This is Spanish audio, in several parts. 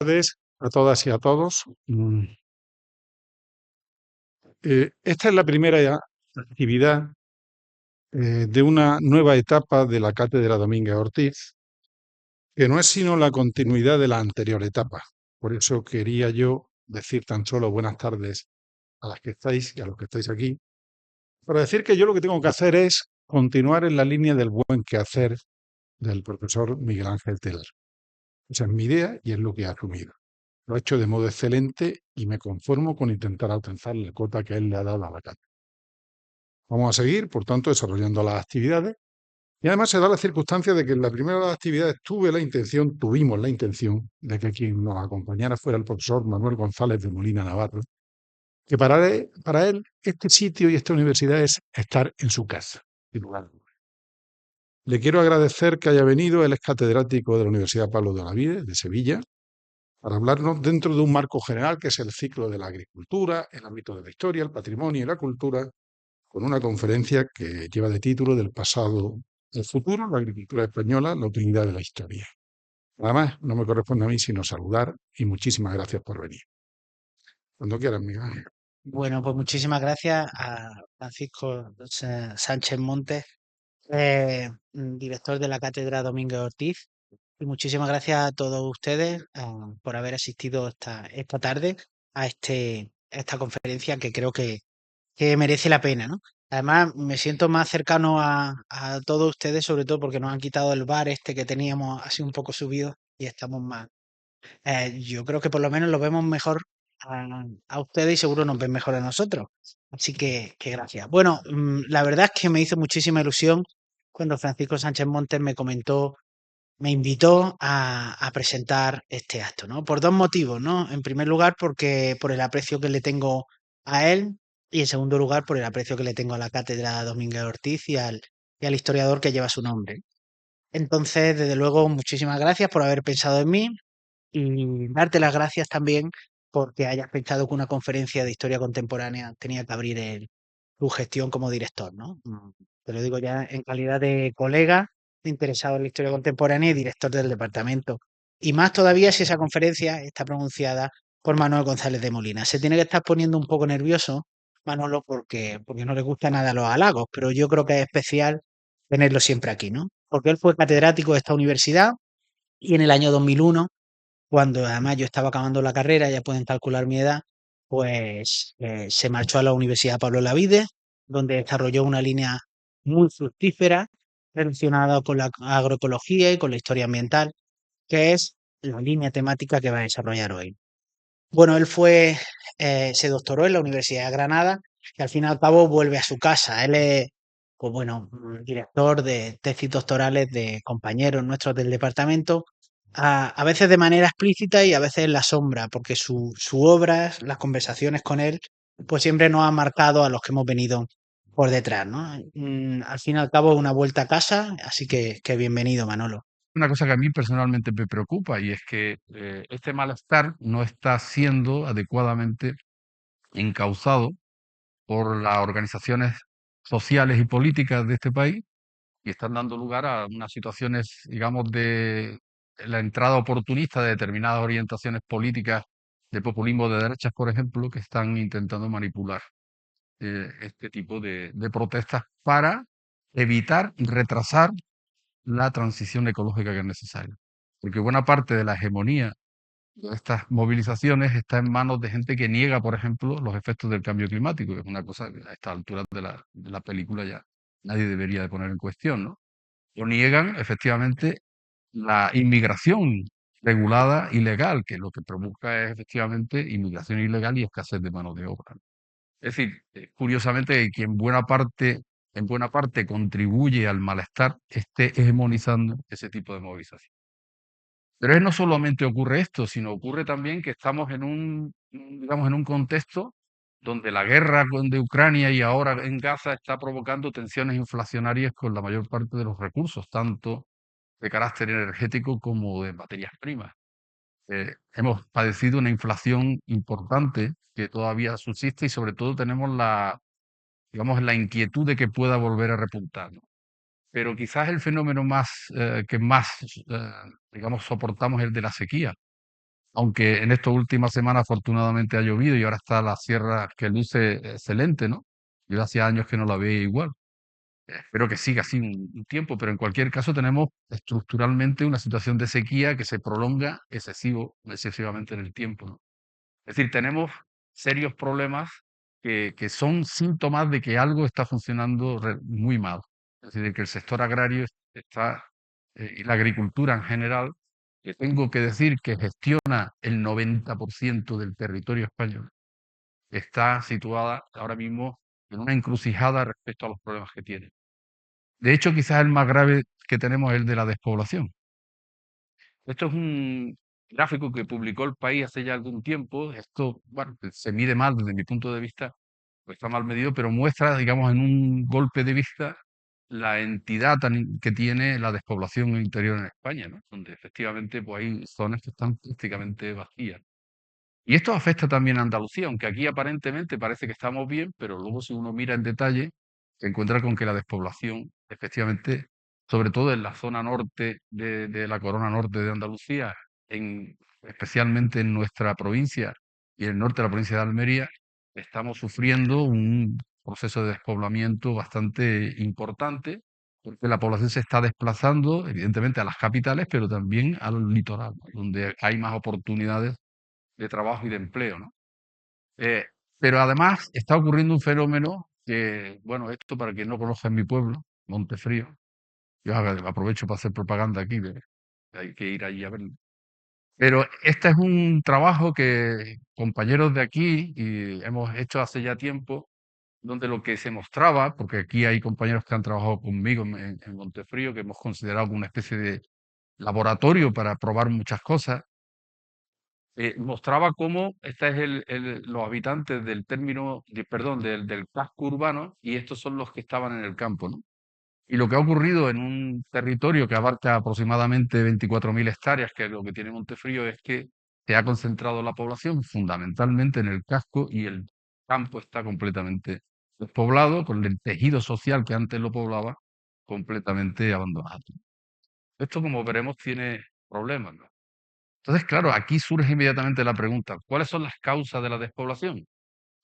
Tardes a todas y a todos. Esta es la primera actividad de una nueva etapa de la Cátedra Domínguez Ortiz, que no es sino la continuidad de la anterior etapa. Por eso quería yo decir tan solo buenas tardes a las que estáis y a los que estáis aquí, para decir que yo lo que tengo que hacer es continuar en la línea del buen quehacer del profesor Miguel Ángel Telar. Esa es mi idea y es lo que he asumido. Lo ha hecho de modo excelente y me conformo con intentar alcanzar la cota que él le ha dado a la cátedra. Vamos a seguir, por tanto, desarrollando las actividades. Y además se da la circunstancia de que en la primera de las actividades tuvimos la intención de que quien nos acompañara fuera el profesor Manuel González de Molina Navarro, que para él este sitio y esta universidad es estar en su casa. Sin lugar a dudas. Le quiero agradecer que haya venido, él es catedrático de la Universidad Pablo de Olavide, de Sevilla, para hablarnos dentro de un marco general que es el ciclo de la agricultura, el ámbito de la historia, el patrimonio y la cultura, con una conferencia que lleva de título Del pasado al futuro, la agricultura española, la utilidad de la historia. Nada más, no me corresponde a mí sino saludar y muchísimas gracias por venir. Cuando quieras, Miguel. Bueno, pues muchísimas gracias a Francisco Sánchez Montes, director de la Cátedra Domínguez Ortiz, y muchísimas gracias a todos ustedes por haber asistido esta tarde a esta conferencia que creo que merece la pena, ¿no? Además, me siento más cercano a todos ustedes, sobre todo porque nos han quitado el bar este que teníamos así un poco subido y estamos más. Yo creo que por lo menos lo vemos mejor a ustedes y seguro nos ven mejor a nosotros. Así que gracias. Bueno, la verdad es que me hizo muchísima ilusión cuando Francisco Sánchez Montes me invitó a presentar este acto, ¿no? Por dos motivos, ¿no? En primer lugar, porque por el aprecio que le tengo a él y en segundo lugar, por el aprecio que le tengo a la Cátedra Domínguez Ortiz y al historiador que lleva su nombre. Entonces, desde luego, muchísimas gracias por haber pensado en mí y darte las gracias también porque hayas pensado que una conferencia de historia contemporánea tenía que abrir tu gestión como director, ¿no? Te lo digo ya en calidad de colega interesado en la historia contemporánea y director del departamento. Y más todavía si esa conferencia está pronunciada por Manuel González de Molina. Se tiene que estar poniendo un poco nervioso, Manolo, porque no le gusta nada los halagos, pero yo creo que es especial tenerlo siempre aquí, ¿no? Porque él fue catedrático de esta universidad y en el año 2001 cuando además yo estaba acabando la carrera, ya pueden calcular mi edad, pues se marchó a la Universidad Pablo Olavide, donde desarrolló una línea muy fructífera relacionada con la agroecología y con la historia ambiental, que es la línea temática que va a desarrollar hoy. Bueno, se doctoró en la Universidad de Granada y al fin y al cabo vuelve a su casa. Él es, pues bueno, director de tesis doctorales de compañeros nuestros del departamento, a veces de manera explícita y a veces en la sombra, porque su obra, las conversaciones con él, pues siempre nos han marcado a los que hemos venido por detrás, ¿no? Al fin y al cabo, una vuelta a casa, así que bienvenido, Manolo. Una cosa que a mí personalmente me preocupa y es que este malestar no está siendo adecuadamente encauzado por las organizaciones sociales y políticas de este país y están dando lugar a unas situaciones, digamos, de la entrada oportunista de determinadas orientaciones políticas de populismo de derechas, por ejemplo, que están intentando manipular este tipo de protestas para evitar y retrasar la transición ecológica que es necesaria. Porque buena parte de la hegemonía de estas movilizaciones está en manos de gente que niega, por ejemplo, los efectos del cambio climático, que es una cosa que a esta altura de la película ya nadie debería de poner en cuestión, ¿no? O niegan efectivamente la inmigración regulada y legal, que lo que provoca es efectivamente inmigración ilegal y escasez de mano de obra. Es decir, curiosamente, que en buena parte contribuye al malestar, esté hegemonizando ese tipo de movilización. Pero no solamente ocurre esto, sino ocurre también que estamos digamos, en un contexto donde la guerra de Ucrania y ahora en Gaza está provocando tensiones inflacionarias con la mayor parte de los recursos, tanto de carácter energético como de materias primas. Hemos padecido una inflación importante que todavía subsiste y sobre todo tenemos digamos, la inquietud de que pueda volver a repuntar, ¿no? Pero quizás el fenómeno que más, digamos, soportamos es el de la sequía. aunque en estas últimas semanas afortunadamente ha llovido y ahora está la sierra que luce excelente, ¿no? Yo hacía años que no la veía igual. Espero que siga así un tiempo, pero en cualquier caso tenemos estructuralmente una situación de sequía que se prolonga excesivamente en el tiempo, ¿no? Es decir, tenemos serios problemas que son síntomas de que algo está funcionando muy mal. Es decir, de que el sector agrario está, y la agricultura en general, que tengo que decir que gestiona el 90% del territorio español, está situada ahora mismo en una encrucijada respecto a los problemas que tiene. De hecho, quizás el más grave que tenemos es el de la despoblación. Esto es un gráfico que publicó El País hace ya algún tiempo. Esto, bueno, se mide mal desde mi punto de vista, pues está mal medido, pero muestra, digamos, en un golpe de vista la entidad que tiene la despoblación interior en España, ¿no? Donde efectivamente pues, hay zonas que están prácticamente vacías. Y esto afecta también a Andalucía, aunque aquí aparentemente parece que estamos bien, pero luego si uno mira en detalle, se encuentra con que la despoblación, efectivamente, sobre todo en la zona norte de la corona norte de Andalucía, especialmente en nuestra provincia y en el norte de la provincia de Almería, estamos sufriendo un proceso de despoblamiento bastante importante, porque la población se está desplazando, evidentemente, a las capitales, pero también al litoral, ¿no? Donde hay más oportunidades de trabajo y de empleo, ¿no? Eh, pero además está ocurriendo un fenómeno que, bueno, esto para quien no conozca en mi pueblo, Montefrío, yo aprovecho para hacer propaganda aquí, hay que ir allí a verlo. Pero este es un trabajo que compañeros de aquí y hemos hecho hace ya tiempo, donde lo que se mostraba, porque aquí hay compañeros que han trabajado conmigo en Montefrío, que hemos considerado como una especie de laboratorio para probar muchas cosas, mostraba cómo este es los habitantes del término, perdón, del casco urbano y estos son los que estaban en el campo, ¿no? Y lo que ha ocurrido en un territorio que abarca aproximadamente 24.000 hectáreas, que es lo que tiene Montefrío, es que se ha concentrado la población fundamentalmente en el casco y el campo está completamente despoblado, con el tejido social que antes lo poblaba completamente abandonado. Esto, como veremos, tiene problemas, ¿no? Entonces, claro, aquí surge inmediatamente la pregunta, ¿cuáles son las causas de la despoblación?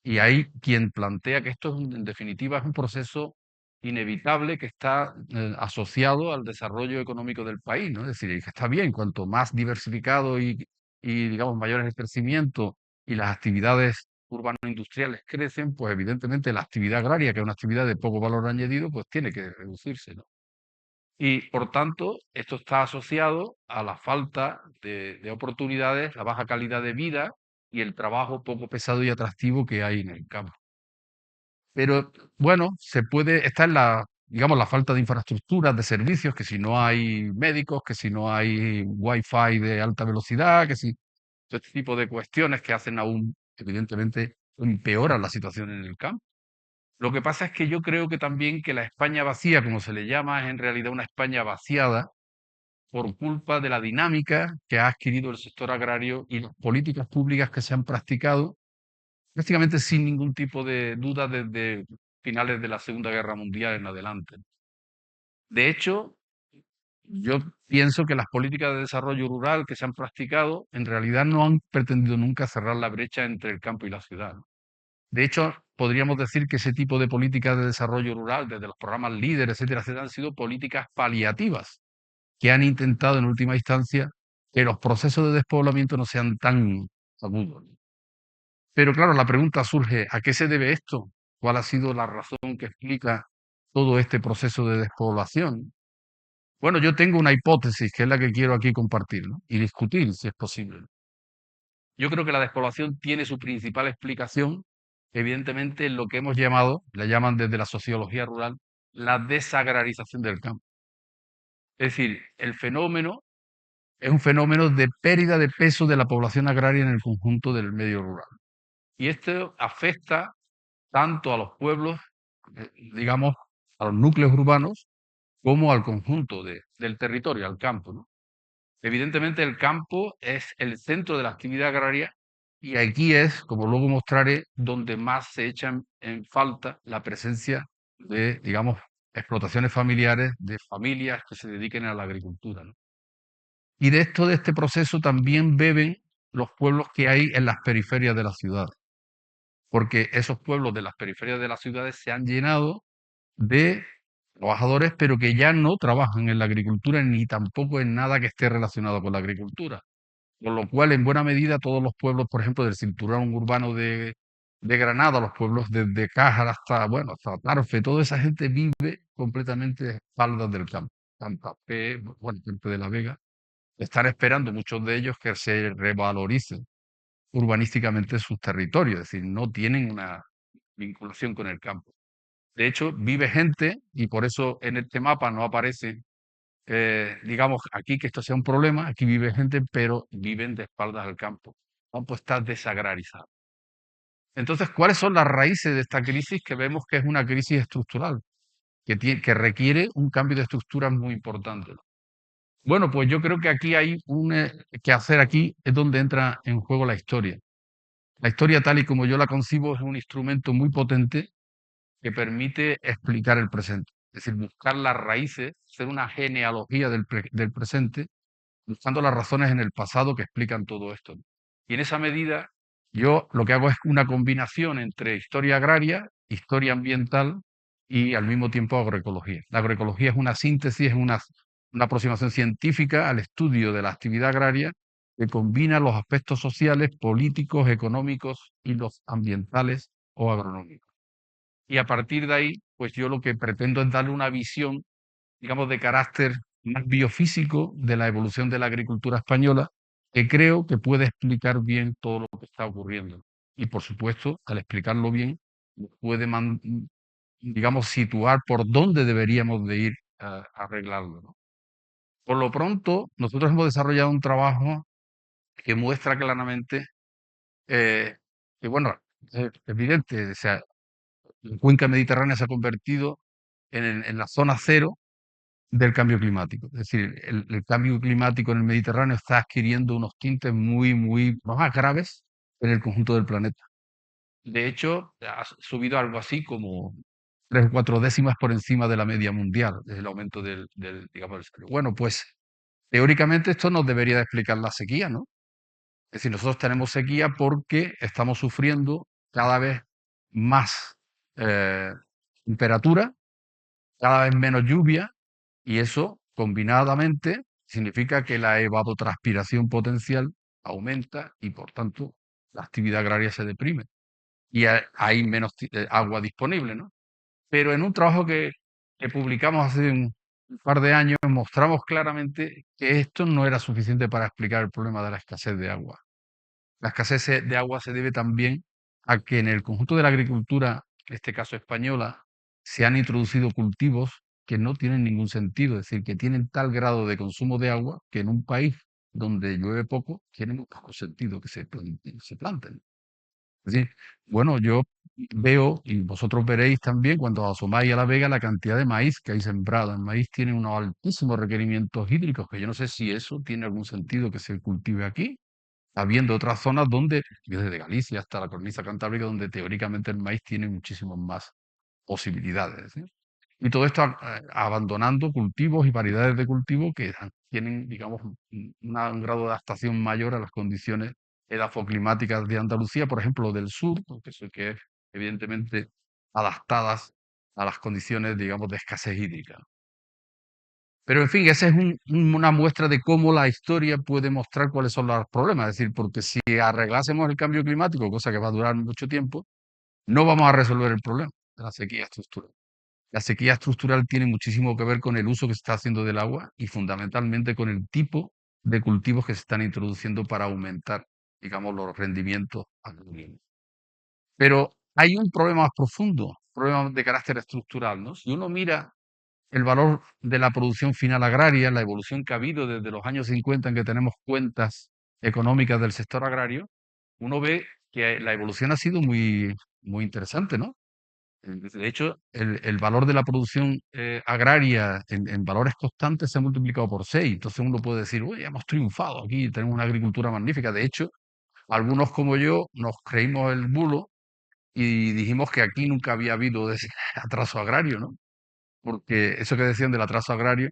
Y hay quien plantea que esto, en definitiva, es un proceso inevitable que está asociado al desarrollo económico del país, ¿no? Es decir, que está bien, cuanto más diversificado y digamos, mayor es el crecimiento y las actividades urbano-industriales crecen, pues evidentemente la actividad agraria, que es una actividad de poco valor añadido, pues tiene que reducirse, ¿no? Y por tanto, esto está asociado a la falta de oportunidades, la baja calidad de vida y el trabajo poco pesado y atractivo que hay en el campo. Pero bueno, está en digamos, la falta de infraestructuras, de servicios, que si no hay médicos, que si no hay wifi de alta velocidad, que si todo este tipo de cuestiones que hacen aún, evidentemente, empeoran la situación en el campo. Lo que pasa es que yo creo que también que la España vacía, como se le llama, es en realidad una España vaciada por culpa de la dinámica que ha adquirido el sector agrario y las políticas públicas que se han practicado prácticamente sin ningún tipo de duda desde finales de la Segunda Guerra Mundial en adelante. De hecho, yo pienso que las políticas de desarrollo rural que se han practicado en realidad no han pretendido nunca cerrar la brecha entre el campo y la ciudad, ¿no? De hecho, podríamos decir que ese tipo de políticas de desarrollo rural, desde los programas líderes, etcétera, etcétera, han sido políticas paliativas que han intentado en última instancia que los procesos de despoblamiento no sean tan agudos. Pero claro, la pregunta surge, ¿a qué se debe esto? ¿Cuál ha sido la razón que explica todo este proceso de despoblación? Bueno, yo tengo una hipótesis que es la que quiero aquí compartir, ¿no? Y discutir si es posible. Yo creo que la despoblación tiene su principal explicación, evidentemente, en lo que hemos llamado, la llaman desde la sociología rural, la desagrarización del campo. Es decir, el fenómeno es un fenómeno de pérdida de peso de la población agraria en el conjunto del medio rural. Y esto afecta tanto a los pueblos, digamos, a los núcleos urbanos, como al conjunto del territorio, al campo, ¿no? Evidentemente el campo es el centro de la actividad agraria y aquí es, como luego mostraré, donde más se echan en falta la presencia de, digamos, explotaciones familiares, de familias que se dediquen a la agricultura, ¿no? Y de este proceso también beben los pueblos que hay en las periferias de la ciudad, porque esos pueblos de las periferias de las ciudades se han llenado de trabajadores, pero que ya no trabajan en la agricultura ni tampoco en nada que esté relacionado con la agricultura. Con lo cual, en buena medida, todos los pueblos, por ejemplo, del cinturón urbano de Granada, los pueblos desde Cájar hasta, bueno, hasta Tarfe, toda esa gente vive completamente a espaldas del campo. Santa Fe, bueno, gente de La Vega, están esperando muchos de ellos que se revaloricen urbanísticamente sus territorios, es decir, no tienen una vinculación con el campo. De hecho, vive gente, y por eso en este mapa no aparece, digamos, aquí que esto sea un problema, aquí vive gente, pero viven de espaldas al campo. El campo está desagrarizado. Entonces, ¿cuáles son las raíces de esta crisis? Que vemos que es una crisis estructural, que requiere un cambio de estructura muy importante. Bueno, pues yo creo que aquí hay que hacer aquí es donde entra en juego la historia. La historia, tal y como yo la concibo, es un instrumento muy potente que permite explicar el presente. Es decir, buscar las raíces, hacer una genealogía del presente, buscando las razones en el pasado que explican todo esto. Y en esa medida, yo lo que hago es una combinación entre historia agraria, historia ambiental y al mismo tiempo agroecología. La agroecología es una síntesis, es una aproximación científica al estudio de la actividad agraria que combina los aspectos sociales, políticos, económicos y los ambientales o agronómicos. Y a partir de ahí, pues yo lo que pretendo es darle una visión, digamos, de carácter más biofísico de la evolución de la agricultura española, que creo que puede explicar bien todo lo que está ocurriendo. Y por supuesto, al explicarlo bien, puede, digamos, situar por dónde deberíamos de ir a arreglarlo, ¿no? Por lo pronto, nosotros hemos desarrollado un trabajo que muestra claramente que, bueno, es evidente, o sea, la cuenca mediterránea se ha convertido en la zona cero del cambio climático. Es decir, el cambio climático en el Mediterráneo está adquiriendo unos tintes muy, muy más graves en el conjunto del planeta. De hecho, ha subido algo así como 3 o 4 décimas por encima de la media mundial, desde el aumento digamos, del suelo. Bueno, pues teóricamente esto nos debería de explicar la sequía, ¿no? Es decir, nosotros tenemos sequía porque estamos sufriendo cada vez más eh, temperatura, cada vez menos lluvia, y eso combinadamente significa que la evapotranspiración potencial aumenta y por tanto la actividad agraria se deprime y hay menos agua disponible, ¿no? Pero en un trabajo que publicamos hace un par de años mostramos claramente que esto no era suficiente para explicar el problema de la escasez de agua. La escasez de agua se debe también a que en el conjunto de la agricultura, en este caso española, se han introducido cultivos que no tienen ningún sentido, es decir, que tienen tal grado de consumo de agua que en un país donde llueve poco, tiene muy poco sentido que se planten. Es decir, bueno, yo veo, y vosotros veréis también cuando asomáis a La Vega, la cantidad de maíz que hay sembrado. El maíz tiene unos altísimos requerimientos hídricos, que yo no sé si eso tiene algún sentido que se cultive aquí, habiendo otras zonas donde, desde Galicia hasta la cornisa cantábrica, donde teóricamente el maíz tiene muchísimas más posibilidades, ¿sí? Y todo esto abandonando cultivos y variedades de cultivo que tienen, digamos, un grado de adaptación mayor a las condiciones edafoclimáticas de Andalucía, por ejemplo, del sur, porque eso que es evidentemente adaptadas a las condiciones, digamos, de escasez hídrica. Pero en fin, esa es una muestra de cómo la historia puede mostrar cuáles son los problemas. Es decir, porque si arreglásemos el cambio climático, cosa que va a durar mucho tiempo, no vamos a resolver el problema de la sequía estructural. La sequía estructural tiene muchísimo que ver con el uso que se está haciendo del agua y fundamentalmente con el tipo de cultivos que se están introduciendo para aumentar, digamos, los rendimientos agrícolas. Pero hay un problema más profundo, un problema de carácter estructural, ¿no? Si uno mira el valor de la producción final agraria, la evolución que ha habido desde los años 50 en que tenemos cuentas económicas del sector agrario, uno ve que la evolución ha sido muy, muy interesante, ¿no? De hecho, el valor de la producción agraria en valores constantes se ha multiplicado por 6. Entonces uno puede decir, uy, hemos triunfado aquí, tenemos una agricultura magnífica. De hecho, algunos como yo nos creímos el bulo y dijimos que aquí nunca había habido ese atraso agrario, ¿no? Porque eso que decían del atraso agrario,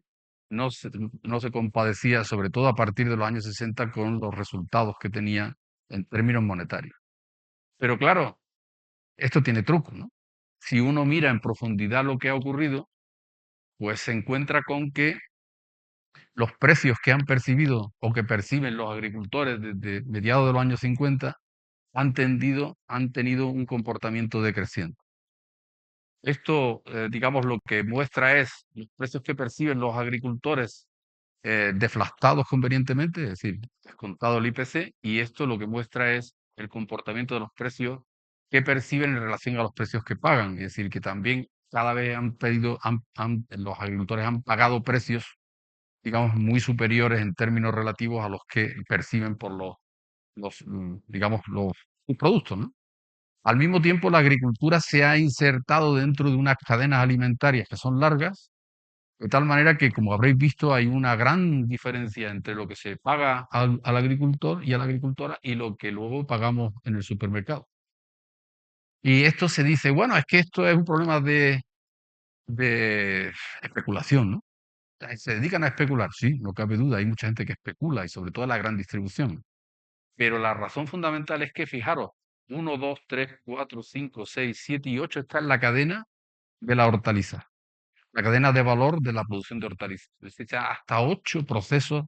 no se, no se compadecía, sobre todo a partir de los años 60, con los resultados que tenía en términos monetarios. Pero claro, esto tiene truco, ¿no? Si uno mira en profundidad lo que ha ocurrido, pues se encuentra con que los precios que han percibido o que perciben los agricultores desde mediados de los años 50 han tenido un comportamiento decreciente. Esto, digamos, lo que muestra es los precios que perciben los agricultores deflastados convenientemente, es decir, descontado el IPC, y esto lo que muestra es el comportamiento de los precios que perciben en relación a los precios que pagan. Es decir, que también cada vez los agricultores han pagado precios, digamos, muy superiores en términos relativos a los que perciben por digamos, sus productos, ¿no? Al mismo tiempo, la agricultura se ha insertado dentro de unas cadenas alimentarias que son largas, de tal manera que, como habréis visto, hay una gran diferencia entre lo que se paga al agricultor y a la agricultora y lo que luego pagamos en el supermercado. Y esto se dice, bueno, es que esto es un problema de especulación, ¿no? Se dedican a especular, sí, no cabe duda, hay mucha gente que especula y sobre todo la gran distribución. Pero la razón fundamental es que, fijaros, 1, 2, 3, 4, 5, 6, 7 y 8 está en la cadena de la hortaliza, la cadena de valor de la producción de hortalizas. Es decir, hasta 8 procesos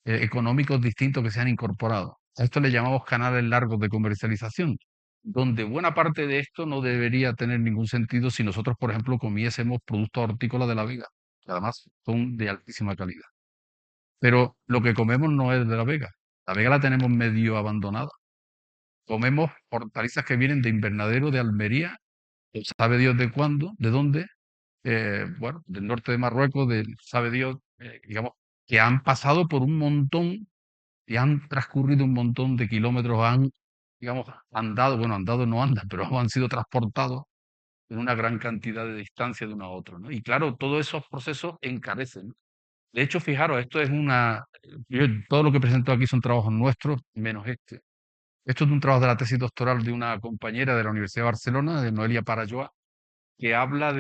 económicos distintos que se han incorporado. A esto le llamamos canales largos de comercialización, donde buena parte de esto no debería tener ningún sentido si nosotros, por ejemplo, comiésemos productos hortícolas de la Vega, que además son de altísima calidad. Pero lo que comemos no es de la Vega. La Vega la tenemos medio abandonada. Comemos hortalizas que vienen de invernadero de Almería, sabe Dios de cuándo, de dónde, bueno, del norte de Marruecos, sabe Dios, digamos, que han pasado por un montón y han transcurrido un montón de kilómetros, han, digamos, andado, bueno, andado no andan, pero han sido transportados en una gran cantidad de distancia de uno a otro, ¿no? Y claro, todos esos procesos encarecen. De hecho, fijaros, esto es todo lo que presento aquí son trabajos nuestros, menos este. Esto es un trabajo de la tesis doctoral de una compañera de la Universidad de Barcelona, de Noelia Parayoa, que habla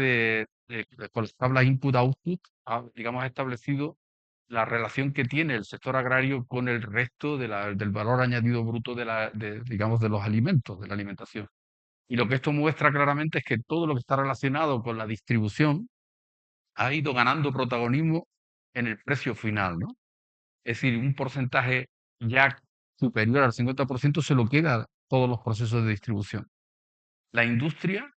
con las tablas input-output, digamos, ha establecido la relación que tiene el sector agrario con el resto del valor añadido bruto digamos, de los alimentos, de la alimentación. Y lo que esto muestra claramente es que todo lo que está relacionado con la distribución ha ido ganando protagonismo en el precio final, ¿no? Es decir, un porcentaje ya superior al 50% se lo queda a todos los procesos de distribución. La industria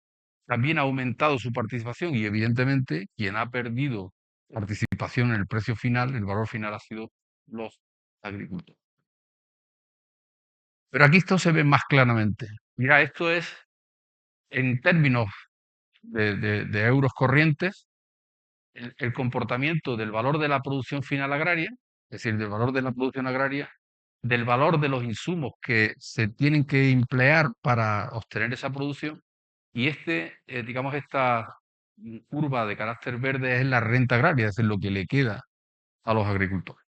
también ha aumentado su participación y evidentemente quien ha perdido participación en el precio final, el valor final ha sido los agricultores. Pero aquí esto se ve más claramente. Mira, esto es en términos de euros corrientes, el comportamiento del valor de la producción final agraria, es decir, del valor de la producción agraria, del valor de los insumos que se tienen que emplear para obtener esa producción. Y digamos, esta curva de carácter verde es la renta agraria, es decir, lo que le queda a los agricultores.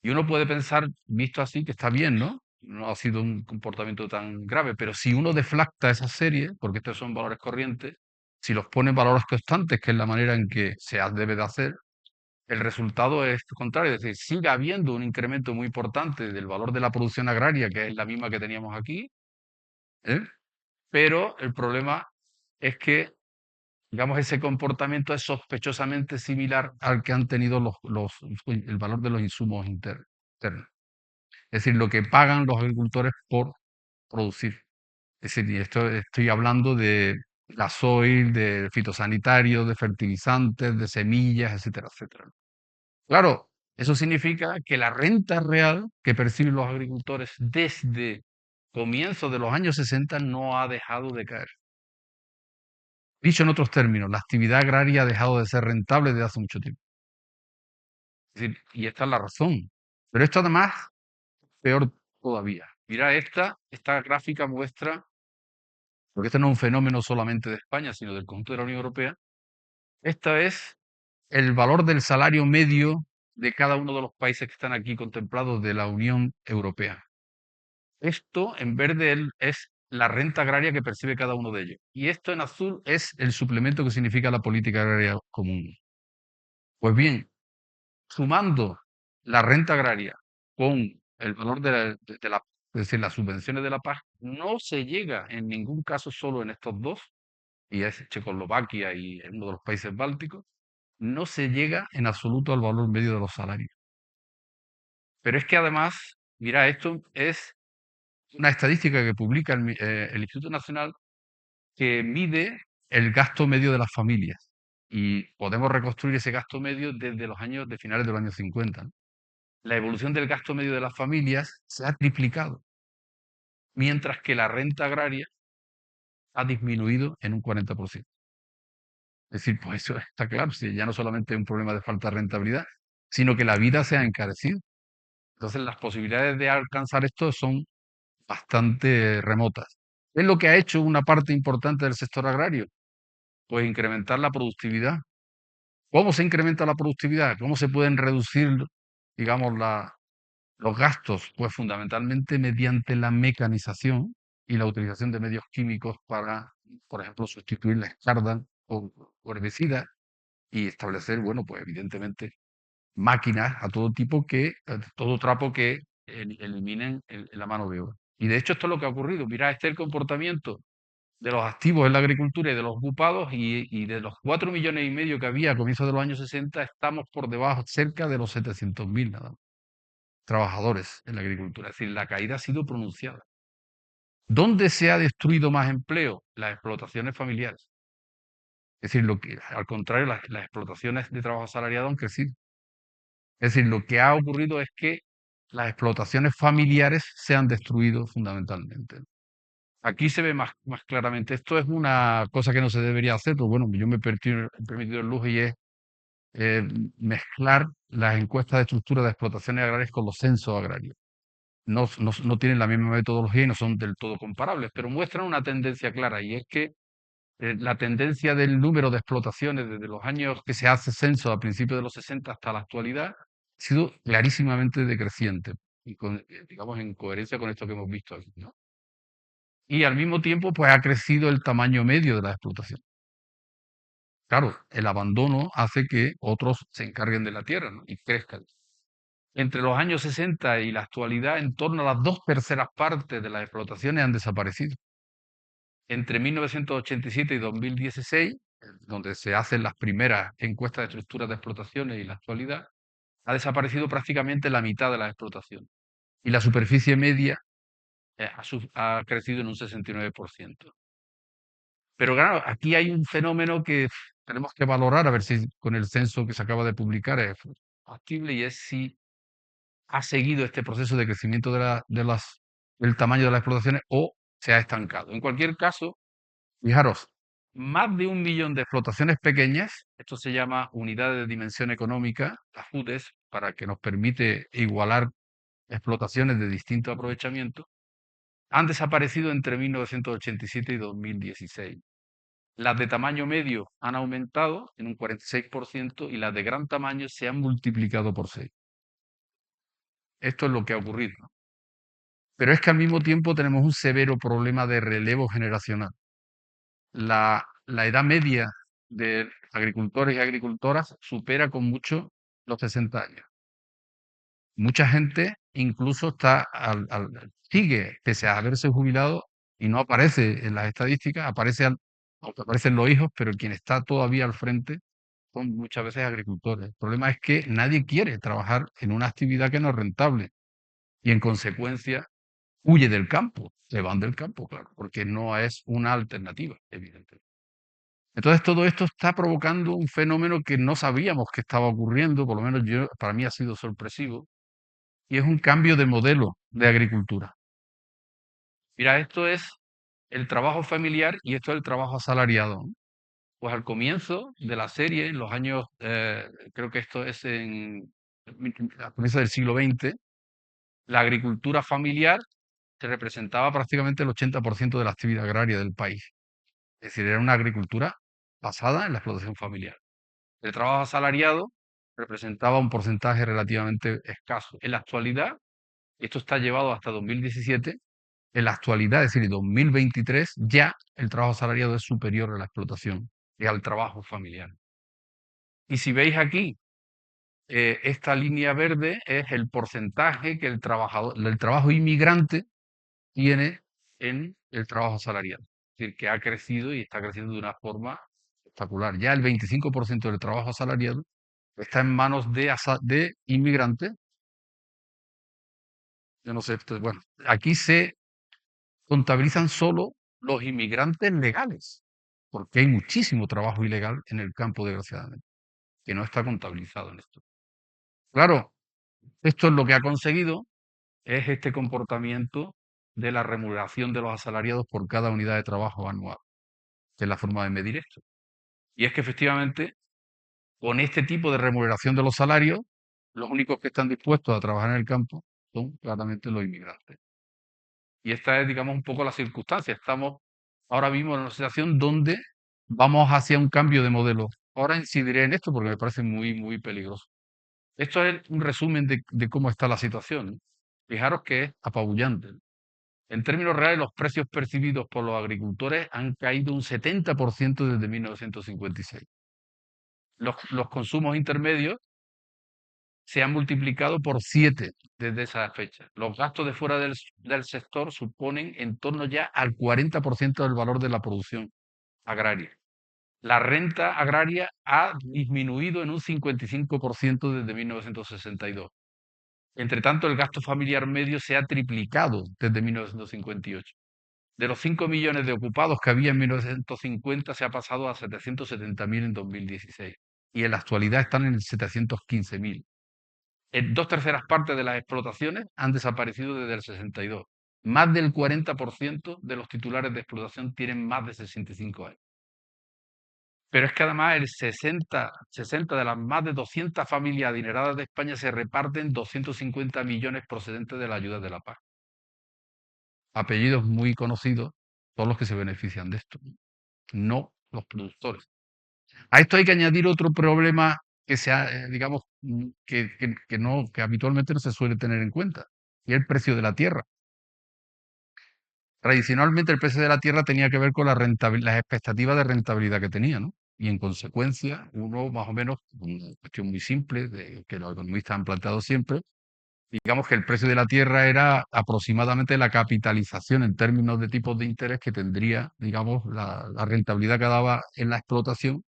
Y uno puede pensar, visto así, que está bien, ¿no? No ha sido un comportamiento tan grave, pero si uno deflacta esa serie, porque estos son valores corrientes, si los pone en valores constantes, que es la manera en que debe de hacer, el resultado es contrario, es decir, sigue habiendo un incremento muy importante del valor de la producción agraria, que es la misma que teníamos aquí, ¿eh? Pero el problema es que, digamos, ese comportamiento es sospechosamente similar al que han tenido el valor de los insumos internos. Es decir, lo que pagan los agricultores por producir. Es decir, y esto estoy hablando de gasoil, de fitosanitarios, de fertilizantes, de semillas, etcétera, etcétera. Claro, eso significa que la renta real que perciben los agricultores desde comienzos de los años 60 no ha dejado de caer. Dicho en otros términos, la actividad agraria ha dejado de ser rentable desde hace mucho tiempo. Es decir, y esta es la razón. Pero esto además, peor todavía. Mira, esta gráfica muestra, porque este no es un fenómeno solamente de España, sino del conjunto de la Unión Europea, esta es el valor del salario medio de cada uno de los países que están aquí contemplados de la Unión Europea. Esto en verde es la renta agraria que percibe cada uno de ellos. Y esto en azul es el suplemento que significa la política agraria común. Pues bien, sumando la renta agraria con el valor es decir, las subvenciones de la PAC, no se llega en ningún caso solo en estos dos, y es Checoslovaquia y en uno de los países bálticos, no se llega en absoluto al valor medio de los salarios. Pero es que además, mira, esto es una estadística que publica el Instituto Nacional que mide el gasto medio de las familias. Y podemos reconstruir ese gasto medio desde los años de finales de los años 50, ¿no? La evolución del gasto medio de las familias se ha triplicado, mientras que la renta agraria ha disminuido en un 40%. Es decir, pues eso está claro, si ya no solamente es un problema de falta de rentabilidad, sino que la vida se ha encarecido. Entonces las posibilidades de alcanzar esto son bastante remotas. ¿Qué es lo que ha hecho una parte importante del sector agrario? Pues incrementar la productividad. ¿Cómo se incrementa la productividad? ¿Cómo se pueden reducir, digamos, los gastos? Pues fundamentalmente mediante la mecanización y la utilización de medios químicos para, por ejemplo, sustituir la escarda o herbicidas y establecer, bueno, pues evidentemente máquinas a todo tipo todo trapo que eliminen la mano de obra. Y de hecho esto es lo que ha ocurrido. Mira, este es el comportamiento de los activos en la agricultura y de los ocupados, y de los 4,5 millones que había a comienzos de los años 60, estamos por debajo, cerca de los 700.000 nada más, trabajadores en la agricultura. Es decir, la caída ha sido pronunciada. ¿Dónde se ha destruido más empleo? Las explotaciones familiares. Es decir, al contrario, las explotaciones de trabajo asalariado han crecido. Es decir, lo que ha ocurrido es que las explotaciones familiares se han destruido fundamentalmente. Aquí se ve más claramente. Esto es una cosa que no se debería hacer, pero bueno, yo me he permitido el lujo, y es eh, mezclar las encuestas de estructura de explotaciones agrarias con los censos agrarios. No tienen la misma metodología y no son del todo comparables, pero muestran una tendencia clara, y es que la tendencia del número de explotaciones desde los años que se hace censo a principios de los 60 hasta la actualidad ha sido clarísimamente decreciente, y digamos en coherencia con esto que hemos visto aquí, ¿no? Y al mismo tiempo, pues ha crecido el tamaño medio de la explotación. Claro, el abandono hace que otros se encarguen de la tierra, ¿no? Y crezcan. Entre los años 60 y la actualidad, en torno a las 2/3 de las explotaciones han desaparecido. Entre 1987 y 2016, donde se hacen las primeras encuestas de estructuras de explotaciones, y la actualidad, ha desaparecido prácticamente la mitad de las explotaciones. Y la superficie media ha crecido en un 69%. Pero claro, aquí hay un fenómeno que tenemos que valorar, a ver si con el censo que se acaba de publicar es factible, y es si ha seguido este proceso de crecimiento del tamaño de las explotaciones o se ha estancado. En cualquier caso, fijaros, más de 1 millón de explotaciones pequeñas, esto se llama unidad de dimensión económica, las UDEs, para que nos permite igualar explotaciones de distinto aprovechamiento, han desaparecido entre 1987 y 2016. Las de tamaño medio han aumentado en un 46%, y las de gran tamaño se han multiplicado por 6. Esto es lo que ha ocurrido, ¿no? Pero es que al mismo tiempo tenemos un severo problema de relevo generacional. La edad media de agricultores y agricultoras supera con mucho los 60 años. Mucha gente incluso sigue, pese a haberse jubilado, y no aparece en las estadísticas, aunque aparecen los hijos, pero quien está todavía al frente son muchas veces agricultores. El problema es que nadie quiere trabajar en una actividad que no es rentable, y en consecuencia huye del campo, se van del campo, claro, porque no es una alternativa, evidentemente. Entonces todo esto está provocando un fenómeno que no sabíamos que estaba ocurriendo, por lo menos para mí ha sido sorpresivo, y es un cambio de modelo de agricultura. Mira, esto es el trabajo familiar y esto es el trabajo asalariado, ¿no? Pues al comienzo de la serie, en los años, creo que esto es a comienzos del siglo XX, la agricultura familiar se representaba prácticamente el 80% de la actividad agraria del país. Es decir, era una agricultura basada en la explotación familiar. El trabajo asalariado representaba un porcentaje relativamente escaso. En la actualidad, esto está llevado hasta 2017, en la actualidad, es decir, en 2023, ya el trabajo asalariado es superior a la explotación y al trabajo familiar. Y si veis aquí esta línea verde es el porcentaje que el trabajo inmigrante tiene en el trabajo asalariado. Es decir, que ha crecido y está creciendo de una forma espectacular. Ya el 25% del trabajo asalariado está en manos de inmigrantes. Yo no sé, bueno, aquí se contabilizan solo los inmigrantes legales, porque hay muchísimo trabajo ilegal en el campo, desgraciadamente, que no está contabilizado en esto. Claro, esto es lo que ha conseguido, es este comportamiento de la remuneración de los asalariados por cada unidad de trabajo anual, que es la forma de medir esto. Y es que efectivamente, con este tipo de remuneración de los salarios, los únicos que están dispuestos a trabajar en el campo son claramente los inmigrantes. Y esta es, digamos, un poco la circunstancia. Estamos ahora mismo en una situación donde vamos hacia un cambio de modelo. Ahora incidiré en esto porque me parece muy, muy peligroso. Esto es un resumen de cómo está la situación. Fijaros que es apabullante. En términos reales, los precios percibidos por los agricultores han caído un 70% desde 1956. Los consumos intermedios se han multiplicado por 7 desde esa fecha. Los gastos de fuera del sector suponen en torno ya al 40% del valor de la producción agraria. La renta agraria ha disminuido en un 55% desde 1962. Entre tanto, el gasto familiar medio se ha triplicado desde 1958. De los 5 millones de ocupados que había en 1950, se ha pasado a 770.000 en 2016. Y en la actualidad están en 715.000. Dos terceras partes de las explotaciones han desaparecido desde el 62. Más del 40% de los titulares de explotación tienen más de 65 años. Pero es que además el 60 de las más de 200 familias adineradas de España se reparten 250 millones procedentes de la ayuda de la PAC. Apellidos muy conocidos son los que se benefician de esto, no los productores. A esto hay que añadir otro problema que digamos, que habitualmente no se suele tener en cuenta, y es el precio de la tierra. Tradicionalmente el precio de la tierra tenía que ver con las expectativas de rentabilidad que tenía, ¿no? Y en consecuencia, uno más o menos, una cuestión muy simple, que los economistas han planteado siempre, digamos que el precio de la tierra era aproximadamente la capitalización en términos de tipos de interés que tendría, digamos, la rentabilidad que daba en la explotación,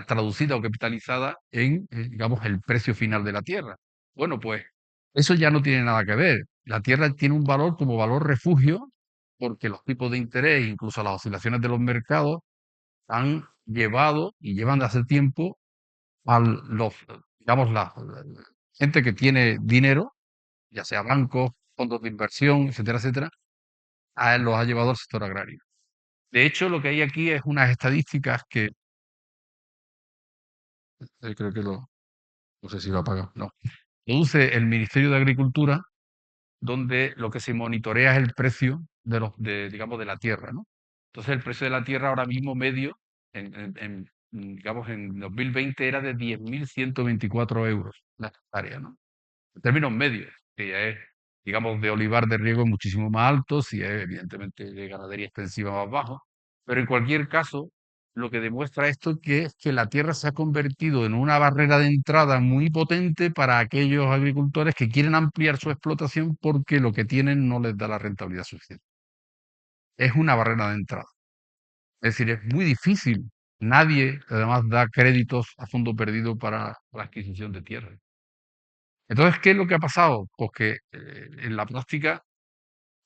traducida o capitalizada en, digamos, el precio final de la tierra. Bueno, pues eso ya no tiene nada que ver. La tierra tiene un valor como valor refugio porque los tipos de interés, incluso las oscilaciones de los mercados, han llevado y llevan de hace tiempo a digamos, la gente que tiene dinero, ya sea bancos, fondos de inversión, etcétera, etcétera, los ha llevado al sector agrario. De hecho, lo que hay aquí es unas estadísticas que creo que no sé si lo apaga, no. Produce el Ministerio de Agricultura, donde lo que se monitorea es el precio digamos, de la tierra, ¿no? Entonces, el precio de la tierra ahora mismo medio, digamos, en 2020 era de 10.124 euros la hectárea, ¿no? En términos medios, que ya es, digamos, de olivar de riego muchísimo más alto, si es evidentemente de ganadería extensiva más bajo, pero en cualquier caso, lo que demuestra esto es que la tierra se ha convertido en una barrera de entrada muy potente para aquellos agricultores que quieren ampliar su explotación porque lo que tienen no les da la rentabilidad suficiente. Es una barrera de entrada. Es decir, es muy difícil. Nadie, además, da créditos a fondo perdido para la adquisición de tierra. Entonces, ¿qué es lo que ha pasado? Pues que en la práctica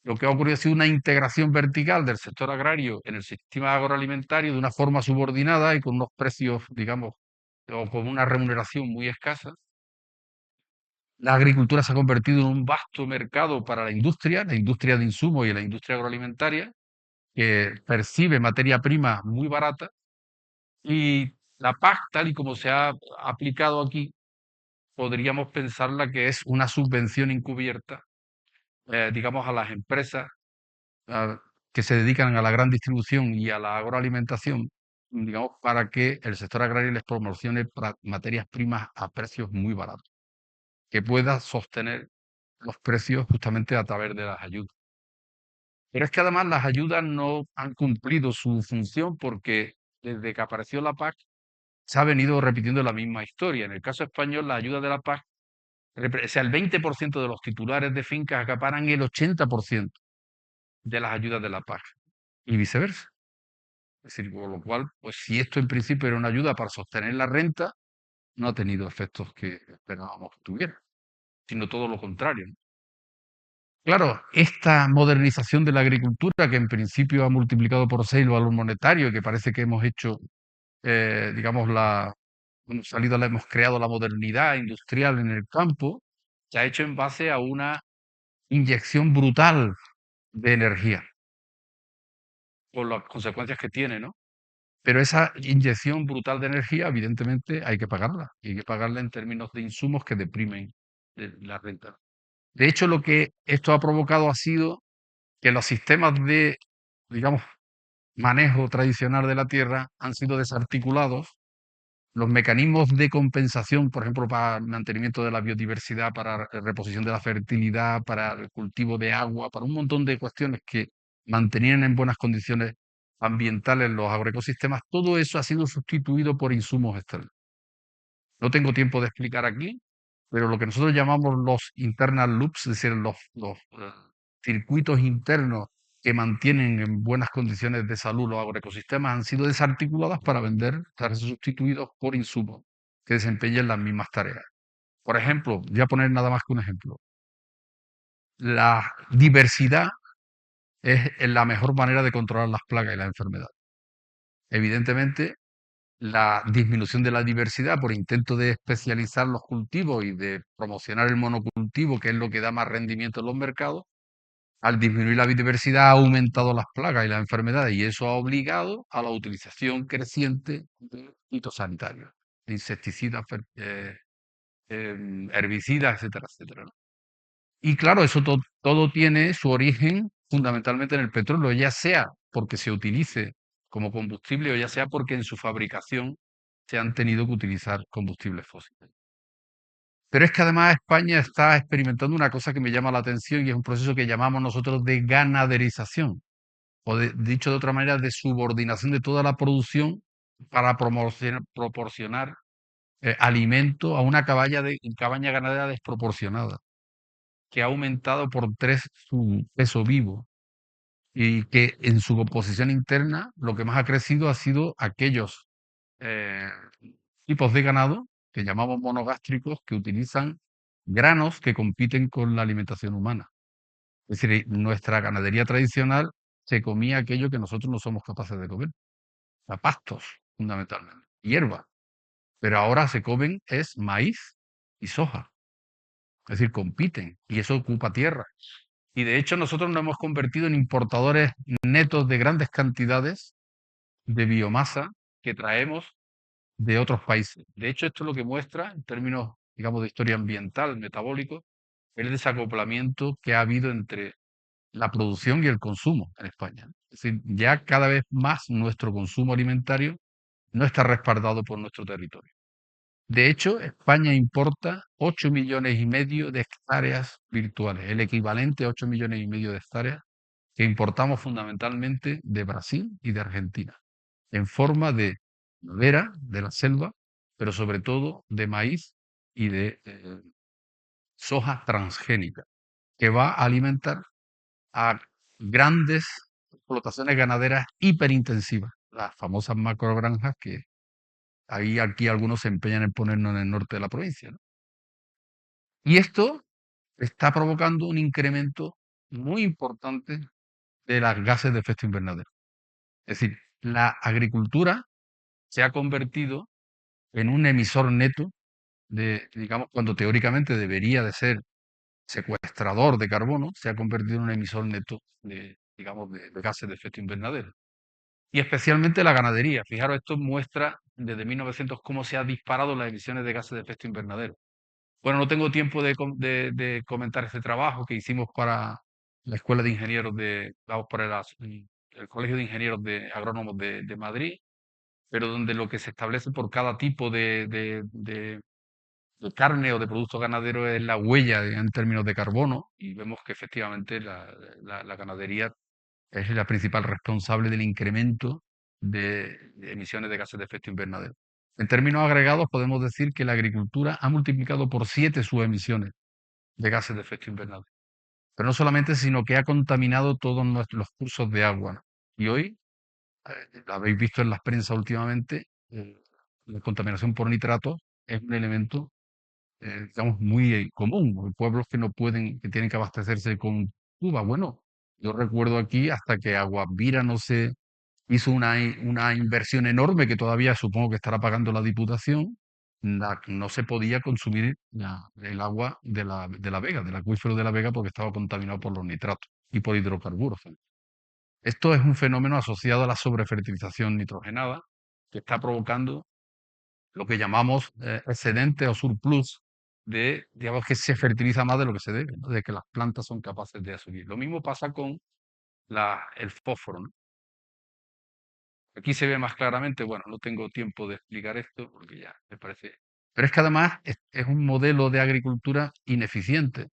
lo que ha ocurrido ha sido una integración vertical del sector agrario en el sistema agroalimentario de una forma subordinada y con unos precios, digamos, o con una remuneración muy escasa. La agricultura se ha convertido en un vasto mercado para la industria de insumos y la industria agroalimentaria, que percibe materia prima muy barata. Y la PAC, tal y como se ha aplicado aquí, podríamos pensarla que es una subvención encubierta, digamos, a las empresas que se dedican a la gran distribución y a la agroalimentación, digamos, para que el sector agrario les promocione materias primas a precios muy baratos, que pueda sostener los precios justamente a través de las ayudas. Pero es que además las ayudas no han cumplido su función porque desde que apareció la PAC se ha venido repitiendo la misma historia. En el caso español, la ayuda de la PAC, o sea, el 20% de los titulares de fincas acaparan el 80% de las ayudas de la PAC y viceversa. Es decir, con lo cual, pues si esto en principio era una ayuda para sostener la renta, no ha tenido efectos que esperábamos que tuviera, sino todo lo contrario, ¿no? Claro, esta modernización de la agricultura, que en principio ha multiplicado por 6 el valor monetario, que parece que hemos hecho, digamos, hemos creado la modernidad industrial en el campo, se ha hecho en base a una inyección brutal de energía, con las consecuencias que tiene, ¿no? Pero esa inyección brutal de energía, evidentemente, hay que pagarla. Y hay que pagarla en términos de insumos que deprimen la renta. De hecho, lo que esto ha provocado ha sido que los sistemas de, digamos, manejo tradicional de la tierra han sido desarticulados. Los mecanismos de compensación, por ejemplo, para el mantenimiento de la biodiversidad, para reposición de la fertilidad, para el cultivo de agua, para un montón de cuestiones que mantenían en buenas condiciones ambientales los agroecosistemas, todo eso ha sido sustituido por insumos externos. No tengo tiempo de explicar aquí, pero lo que nosotros llamamos los internal loops, es decir, los circuitos internos que mantienen en buenas condiciones de salud los agroecosistemas, han sido desarticulados para ser sustituidos por insumos que desempeñen las mismas tareas. Por ejemplo, voy a poner nada más que un ejemplo. La diversidad es la mejor manera de controlar las plagas y las enfermedades. Evidentemente, la disminución de la diversidad por intento de especializar los cultivos y de promocionar el monocultivo, que es lo que da más rendimiento en los mercados, al disminuir la biodiversidad ha aumentado las plagas y las enfermedades y eso ha obligado a la utilización creciente de fitosanitarios, de insecticidas, herbicidas, etcétera, etcétera, ¿no? Y claro, eso todo tiene su origen fundamentalmente en el petróleo, ya sea porque se utilice como combustible o ya sea porque en su fabricación se han tenido que utilizar combustibles fósiles. Pero es que además España está experimentando una cosa que me llama la atención y es un proceso que llamamos nosotros de ganaderización, o dicho de otra manera, de subordinación de toda la producción para proporcionar alimento a una cabaña ganadera desproporcionada, que ha aumentado por 3 su peso vivo y que en su composición interna lo que más ha crecido ha sido aquellos eh, tipos de ganado que llamamos monogástricos que utilizan granos que compiten con la alimentación humana. Es decir, nuestra ganadería tradicional se comía aquello que nosotros no somos capaces de comer, a pastos fundamentalmente, hierba, pero ahora se comen es maíz y soja, es decir, compiten y eso ocupa tierra. Y de hecho nosotros nos hemos convertido en importadores netos de grandes cantidades de biomasa que traemos de otros países. De hecho, esto es lo que muestra, en términos, digamos, de historia ambiental, metabólico, el desacoplamiento que ha habido entre la producción y el consumo en España. Es decir, ya cada vez más nuestro consumo alimentario no está respaldado por nuestro territorio. De hecho, España importa 8,5 millones de hectáreas virtuales, el equivalente a 8,5 millones de hectáreas que importamos fundamentalmente de Brasil y de Argentina, en forma de madera, de la selva, pero sobre todo de maíz y de soja transgénica, que va a alimentar a grandes explotaciones ganaderas hiperintensivas, las famosas macrogranjas que aquí algunos se empeñan en ponernos en el norte de la provincia, ¿no? Y esto está provocando un incremento muy importante de las gases de efecto invernadero. Es decir, la agricultura se ha convertido en un emisor neto digamos, cuando teóricamente debería de ser secuestrador de carbono, se ha convertido en un emisor neto digamos, de gases de efecto invernadero. Y especialmente la ganadería. Fijaros, esto muestra desde 1900 cómo se han disparado las emisiones de gases de efecto invernadero. Bueno, no tengo tiempo de comentar este trabajo que hicimos para la Escuela de Ingenieros vamos, para el Colegio de Ingenieros Agrónomos de Madrid, pero donde lo que se establece por cada tipo de carne o de producto ganadero es la huella en términos de carbono, y vemos que efectivamente la ganadería es la principal responsable del incremento de emisiones de gases de efecto invernadero. En términos agregados, podemos decir que la agricultura ha multiplicado por 7 sus emisiones de gases de efecto invernadero. Pero no solamente, sino que ha contaminado todos los cursos de agua, ¿no? Y hoy, lo habéis visto en las prensa últimamente, la contaminación por nitratos es un elemento, digamos, muy común. Hay pueblos que no pueden, que tienen que abastecerse con Cuba. Bueno, yo recuerdo aquí hasta que Aguavira no se hizo una inversión enorme que todavía supongo que estará pagando la Diputación, no se podía consumir el agua de la Vega, del acuífero de la Vega, porque estaba contaminado por los nitratos y por hidrocarburos. Esto es un fenómeno asociado a la sobrefertilización nitrogenada que está provocando lo que llamamos excedente o surplus de, digamos, que se fertiliza más de lo que se debe, ¿no? De que las plantas son capaces de asumir. Lo mismo pasa con el fósforo, ¿no? Aquí se ve más claramente, bueno, no tengo tiempo de explicar esto porque ya me parece. Pero es que además es un modelo de agricultura ineficiente.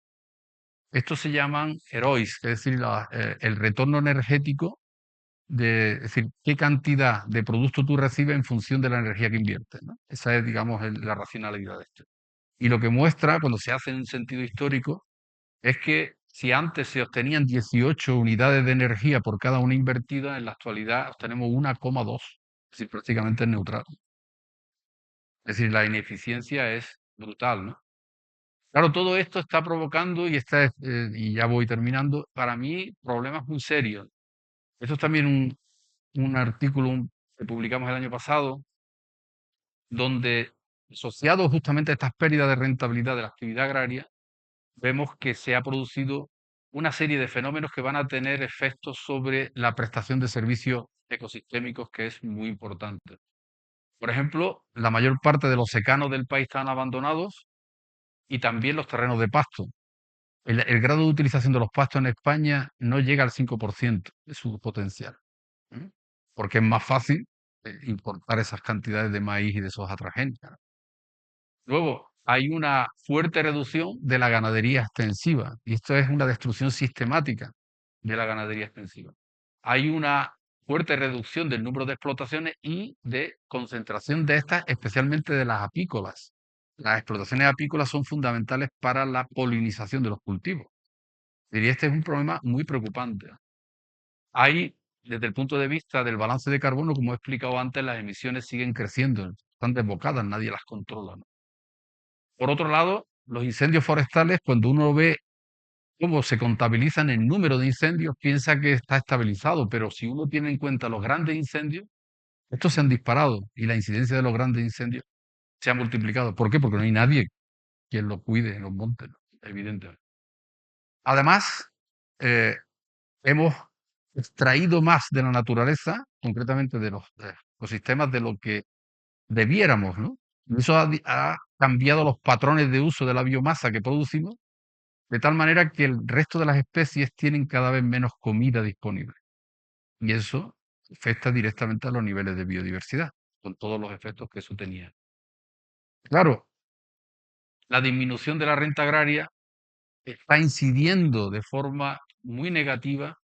Estos se llaman ROIs, es decir, el retorno energético es decir, qué cantidad de producto tú recibes en función de la energía que inviertes, ¿no? Esa es, digamos, la racionalidad de esto. Y lo que muestra, cuando se hace en un sentido histórico, es que si antes se obtenían 18 unidades de energía por cada una invertida, en la actualidad obtenemos 1,2, es decir, prácticamente neutral. Es decir, la ineficiencia es brutal, ¿no? Claro, todo esto está provocando, y ya voy terminando, para mí problemas muy serios. Esto es también un artículo que publicamos el año pasado, donde, asociado justamente a estas pérdidas de rentabilidad de la actividad agraria, vemos que se ha producido una serie de fenómenos que van a tener efectos sobre la prestación de servicios ecosistémicos, que es muy importante. Por ejemplo, la mayor parte de los secanos del país están abandonados y también los terrenos de pasto. El grado de utilización de los pastos en España no llega al 5% de su potencial, ¿m? Porque es más fácil importar esas cantidades de maíz y de soja transgénica. Luego, hay una fuerte reducción de la ganadería extensiva, y esto es una destrucción sistemática de la ganadería extensiva. Hay una fuerte reducción del número de explotaciones y de concentración de estas, especialmente de las apícolas. Las explotaciones apícolas son fundamentales para la polinización de los cultivos. Y este es un problema muy preocupante. Hay, desde el punto de vista del balance de carbono, como he explicado antes, las emisiones siguen creciendo, están desbocadas, nadie las controla, ¿no? Por otro lado, los incendios forestales, cuando uno ve cómo se contabilizan el número de incendios, piensa que está estabilizado, pero si uno tiene en cuenta los grandes incendios, estos se han disparado y la incidencia de los grandes incendios se ha multiplicado. ¿Por qué? Porque no hay nadie quien lo cuide en los montes, ¿no? Evidentemente. Además, eh, hemos extraído más de la naturaleza, concretamente de los ecosistemas, de lo que debiéramos, ¿no? Y eso ha cambiado los patrones de uso de la biomasa que producimos, de tal manera que el resto de las especies tienen cada vez menos comida disponible. Y eso afecta directamente a los niveles de biodiversidad, con todos los efectos que eso tenía. Claro, la disminución de la renta agraria está incidiendo de forma muy negativa.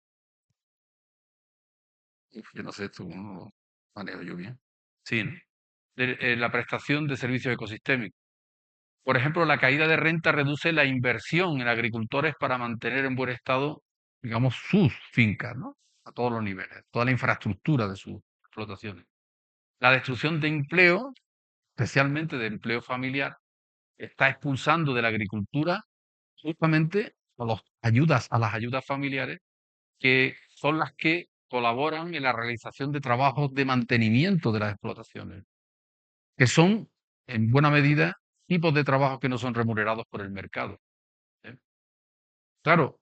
Yo no sé esto, ¿cómo lo manejo yo bien? Sí, ¿no? La prestación de servicios ecosistémicos. Por ejemplo, la caída de renta reduce la inversión en agricultores para mantener en buen estado, digamos, sus fincas, ¿no? A todos los niveles, toda la infraestructura de sus explotaciones. La destrucción de empleo, especialmente de empleo familiar, está expulsando de la agricultura justamente a las ayudas familiares, que son las que colaboran en la realización de trabajos de mantenimiento de las explotaciones, que son, en buena medida, tipos de trabajos que no son remunerados por el mercado, ¿eh? Claro,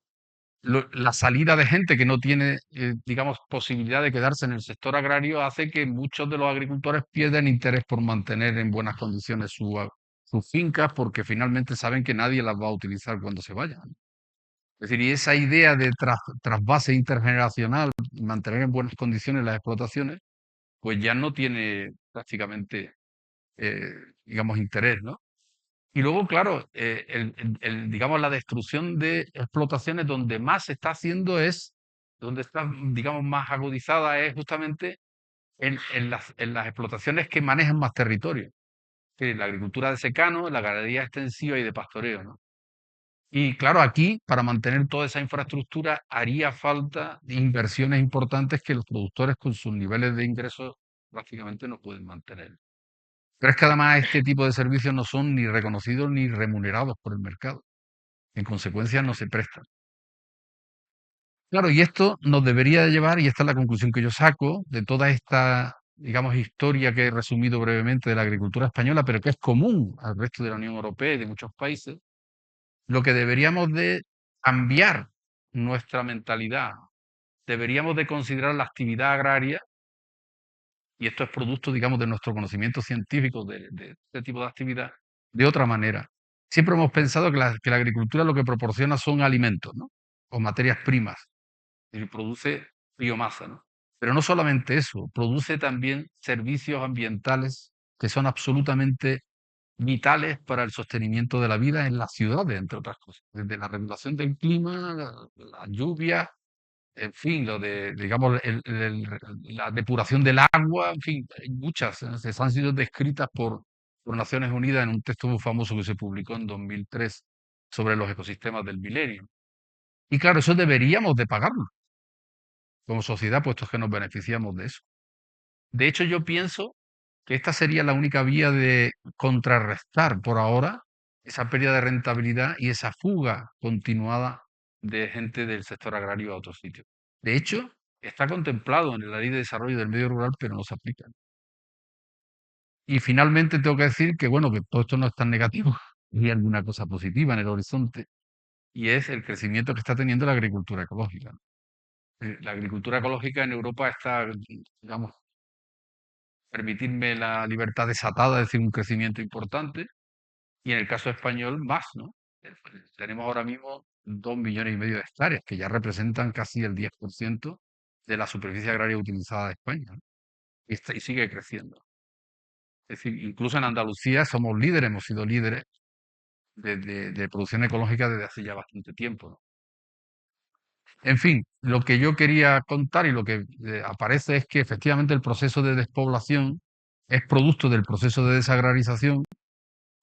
la salida de gente que no tiene, digamos, posibilidad de quedarse en el sector agrario hace que muchos de los agricultores pierdan interés por mantener en buenas condiciones sus fincas, porque finalmente saben que nadie las va a utilizar cuando se vayan. Es decir, y esa idea de trasvase intergeneracional y mantener en buenas condiciones las explotaciones, pues ya no tiene prácticamente, eh, digamos, interés, ¿no? Y luego, claro, digamos, la destrucción de explotaciones donde más se está haciendo donde está, digamos, más agudizada es justamente en las explotaciones que manejan más territorio, que la agricultura de secano, la ganadería extensiva y de pastoreo, ¿no? Y claro, aquí, para mantener toda esa infraestructura, haría falta inversiones importantes que los productores con sus niveles de ingresos prácticamente no pueden mantener. Pero es que además este tipo de servicios no son ni reconocidos ni remunerados por el mercado. En consecuencia, no se prestan. Claro, y esto nos debería de llevar, y esta es la conclusión que yo saco de toda esta, digamos, historia que he resumido brevemente de la agricultura española, pero que es común al resto de la Unión Europea y de muchos países, lo que deberíamos de cambiar nuestra mentalidad. Deberíamos de considerar la actividad agraria, y esto es producto, digamos, de nuestro conocimiento científico de este tipo de actividad, de otra manera. Siempre hemos pensado que la agricultura lo que proporciona son alimentos, ¿no? O materias primas, y produce biomasa, ¿no? Pero no solamente eso, produce también servicios ambientales que son absolutamente vitales para el sostenimiento de la vida en las ciudades, entre otras cosas. Desde la regulación del clima, la lluvia, en fin, lo de, digamos, la depuración del agua, en fin, hay muchas, se han sido descritas por Naciones Unidas en un texto muy famoso que se publicó en 2003 sobre los ecosistemas del milenio. Y claro, eso deberíamos de pagarlo como sociedad, puesto que nos beneficiamos de eso. De hecho, yo pienso que esta sería la única vía de contrarrestar por ahora esa pérdida de rentabilidad y esa fuga continuada de gente del sector agrario a otros sitios. De hecho, está contemplado en la Ley de Desarrollo del Medio Rural, pero no se aplica. Y finalmente tengo que decir que, bueno, que todo esto no es tan negativo, y hay alguna cosa positiva en el horizonte, y es el crecimiento que está teniendo la agricultura ecológica. La agricultura ecológica en Europa está, digamos, permitirme la libertad desatada, es decir, un crecimiento importante, y en el caso español más, ¿no? Tenemos ahora mismo 2,5 millones de hectáreas, que ya representan casi el 10% de la superficie agraria utilizada de España, ¿no? Y sigue creciendo. Es decir, incluso en Andalucía somos líderes, hemos sido líderes de producción ecológica desde hace ya bastante tiempo, ¿no? En fin, lo que yo quería contar y lo que aparece es que efectivamente el proceso de despoblación es producto del proceso de desagrarización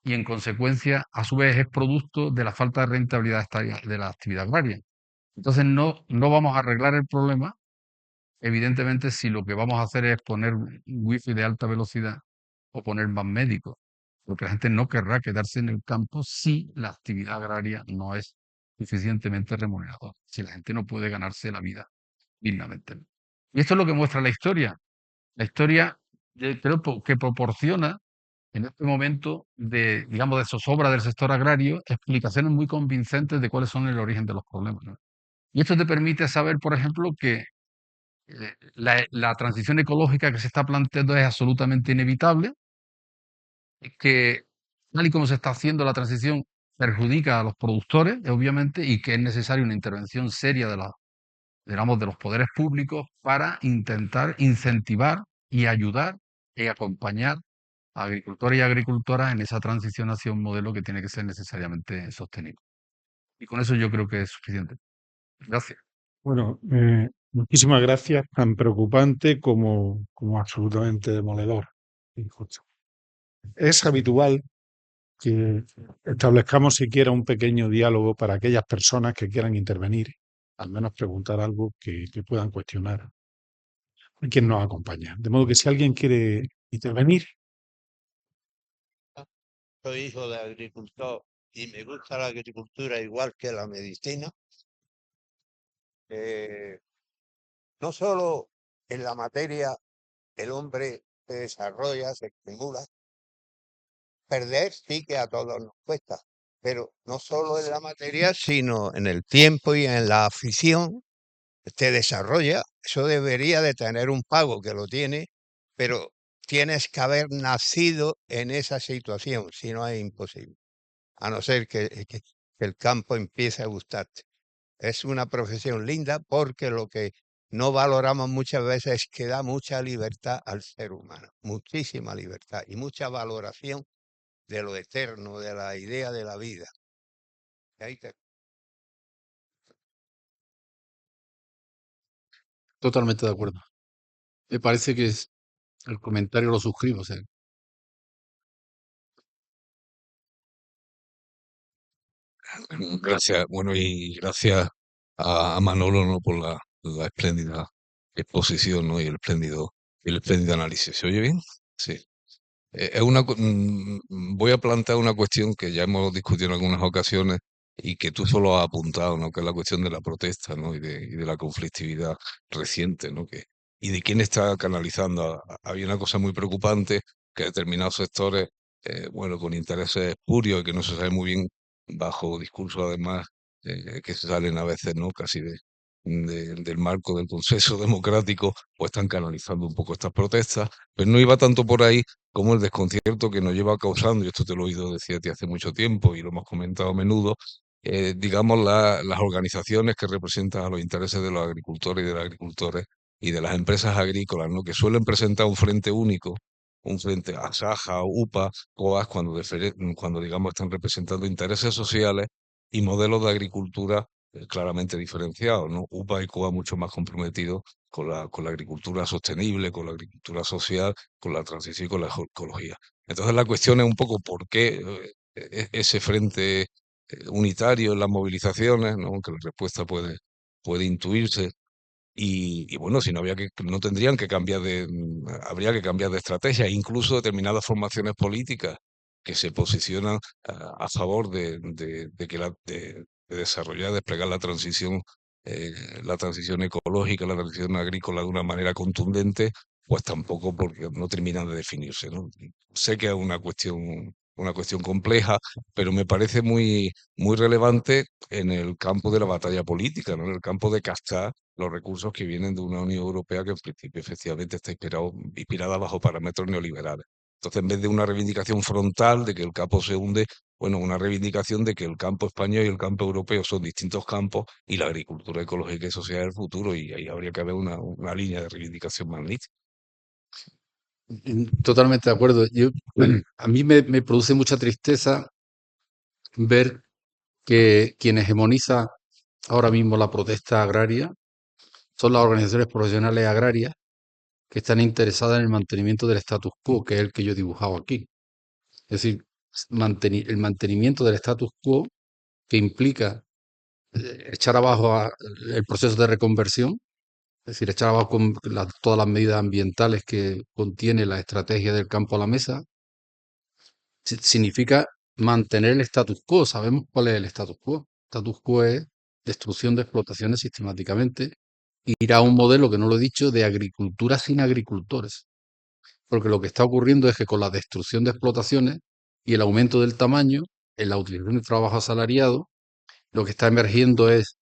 y en consecuencia, a su vez, es producto de la falta de rentabilidad de la actividad agraria. Entonces, no vamos a arreglar el problema, evidentemente, si lo que vamos a hacer es poner un wifi de alta velocidad o poner más médicos, porque la gente no querrá quedarse en el campo si la actividad agraria no es suficientemente remuneradora, si la gente no puede ganarse la vida dignamente. Y esto es lo que muestra la historia. La historia, creo que proporciona en este momento de, digamos, de zozobra del sector agrario, explicaciones muy convincentes de cuáles son el origen de los problemas, ¿no? Y esto te permite saber, por ejemplo, que la transición ecológica que se está planteando es absolutamente inevitable, que tal y como se está haciendo la transición perjudica a los productores, obviamente, y que es necesaria una intervención seria digamos, de los poderes públicos para intentar incentivar y ayudar y acompañar a agricultores y agricultoras en esa transición hacia un modelo que tiene que ser necesariamente sostenible. Y con eso yo creo que es suficiente. Gracias. Bueno, muchísimas gracias, tan preocupante como absolutamente demoledor. Injusto. Es habitual que establezcamos siquiera un pequeño diálogo para aquellas personas que quieran intervenir, al menos preguntar algo que puedan cuestionar a quien nos acompaña. De modo que si alguien quiere intervenir, Soy hijo de agricultor y me gusta la agricultura igual que la medicina. Eh, no solo en la materia el hombre se desarrolla, se estimula. Perder sí que a todos nos cuesta, pero no solo en la materia, sino en el tiempo y en la afición se desarrolla. Eso debería de tener un pago que lo tiene, pero tienes que haber nacido en esa situación, si no es imposible, a no ser que el campo empiece a gustarte. Es una profesión linda porque lo que no valoramos muchas veces es que da mucha libertad al ser humano, muchísima libertad y mucha valoración de lo eterno, de la idea de la vida. Y ahí totalmente de acuerdo. Me parece que El comentario lo suscribo, o sea, Gracias, bueno, y gracias a Manolo, ¿no? Por la espléndida exposición, ¿no? Y el espléndido análisis. ¿Se oye bien? Sí. Es voy a plantear una cuestión que ya hemos discutido en algunas ocasiones y que tú solo has apuntado, ¿no? Que es la cuestión de la protesta, ¿no? Y de la conflictividad reciente, ¿no? Y de quién está canalizando. Había una cosa muy preocupante, que determinados sectores, bueno, con intereses espurios y que no se sabe muy bien, bajo discursos además, que se salen a veces, ¿no? Casi del marco del consenso democrático, pues están canalizando un poco estas protestas. Pero no iba tanto por ahí como el desconcierto que nos lleva causando, y esto te lo he oído decir a ti hace mucho tiempo y lo hemos comentado a menudo, digamos, las organizaciones que representan a los intereses de los agricultores y de los agricultores y de las empresas agrícolas, ¿no? Que suelen presentar un frente único, un frente Asaja, UPA, COAS, cuando digamos están representando intereses sociales y modelos de agricultura claramente diferenciados, ¿no? UPA y COAS mucho más comprometidos con la agricultura sostenible, con la agricultura social, con la transición y con la ecología. Entonces la cuestión es un poco por qué ese frente unitario en las movilizaciones, ¿no? Aunque la respuesta puede intuirse. Y bueno, si no no tendrían que cambiar habría que cambiar de estrategia, incluso determinadas formaciones políticas que se posicionan a favor de desarrollar, desplegar eh, la transición ecológica, la transición agrícola de una manera contundente, pues tampoco, porque no terminan de definirse, ¿no? Sé que es una cuestión compleja, pero me parece muy relevante en el campo de la batalla política, ¿no? En el campo de castar los recursos que vienen de una Unión Europea que en principio efectivamente está inspirada bajo parámetros neoliberales. Entonces, en vez de una reivindicación frontal de que el campo se hunde, bueno, una reivindicación de que el campo español y el campo europeo son distintos campos y la agricultura ecológica y social es el futuro, y ahí habría que haber una línea de reivindicación magnífica. totalmente de acuerdo. A mí me produce mucha tristeza ver que quien hegemoniza ahora mismo la protesta agraria son las organizaciones profesionales agrarias que están interesadas en el mantenimiento del status quo, que es el que yo he dibujado aquí. Es decir, el mantenimiento del status quo que implica echar abajo el proceso de reconversión, es decir, echar abajo todas las medidas ambientales que contiene la estrategia del campo a la mesa, significa mantener el status quo. Sabemos cuál es el status quo. El status quo es destrucción de explotaciones sistemáticamente, ir a un modelo, que no lo he dicho, de agricultura sin agricultores. Porque lo que está ocurriendo es que con la destrucción de explotaciones y el aumento del tamaño, en la utilización del trabajo asalariado, lo que está emergiendo es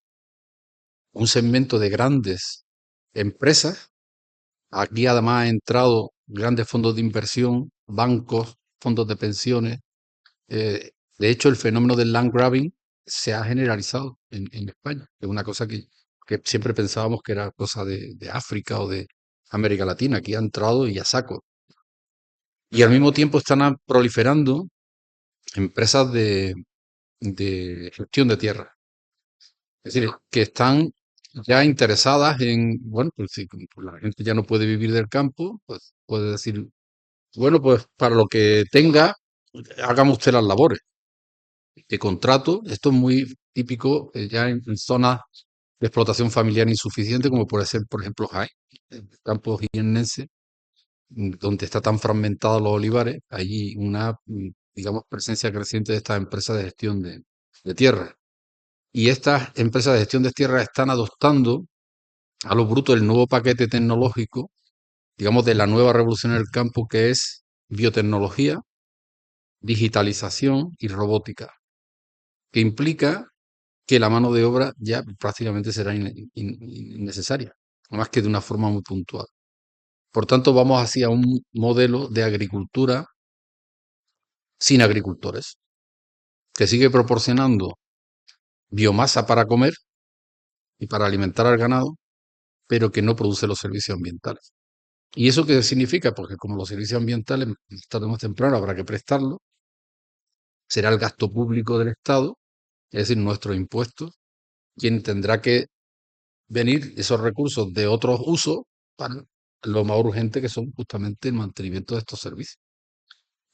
un segmento de grandes empresas. Aquí además han entrado grandes fondos de inversión, bancos, fondos de pensiones. De hecho, el fenómeno del land grabbing se ha generalizado en España. Es una cosa que siempre pensábamos que era cosa de África o de América Latina. Aquí ha entrado y a saco. Y al mismo tiempo están proliferando empresas de gestión de tierra. Es decir, que están ya interesadas en, bueno, pues si pues la gente ya no puede vivir del campo, pues puede decir, bueno, pues para lo que tenga, hágame usted las labores. De contrato, esto es muy típico ya en zonas de explotación familiar insuficiente, como puede ser, por ejemplo, Jaén, el campo jiennense, donde está tan fragmentados los olivares, hay una, digamos, presencia creciente de estas empresas de gestión de tierra. Y estas empresas de gestión de tierra están adoptando a lo bruto el nuevo paquete tecnológico, digamos, de la nueva revolución en el campo, que es biotecnología, digitalización y robótica, que implica que la mano de obra ya prácticamente será innecesaria, más que de una forma muy puntual. Por tanto, vamos hacia un modelo de agricultura sin agricultores, que sigue proporcionando biomasa para comer y para alimentar al ganado, pero que no produce los servicios ambientales. ¿Y eso qué significa? Porque como los servicios ambientales, tarde o más temprano, habrá que prestarlos, será el gasto público del Estado, es decir, nuestros impuestos, quien tendrá que venir esos recursos de otros usos para lo más urgente, que son justamente el mantenimiento de estos servicios.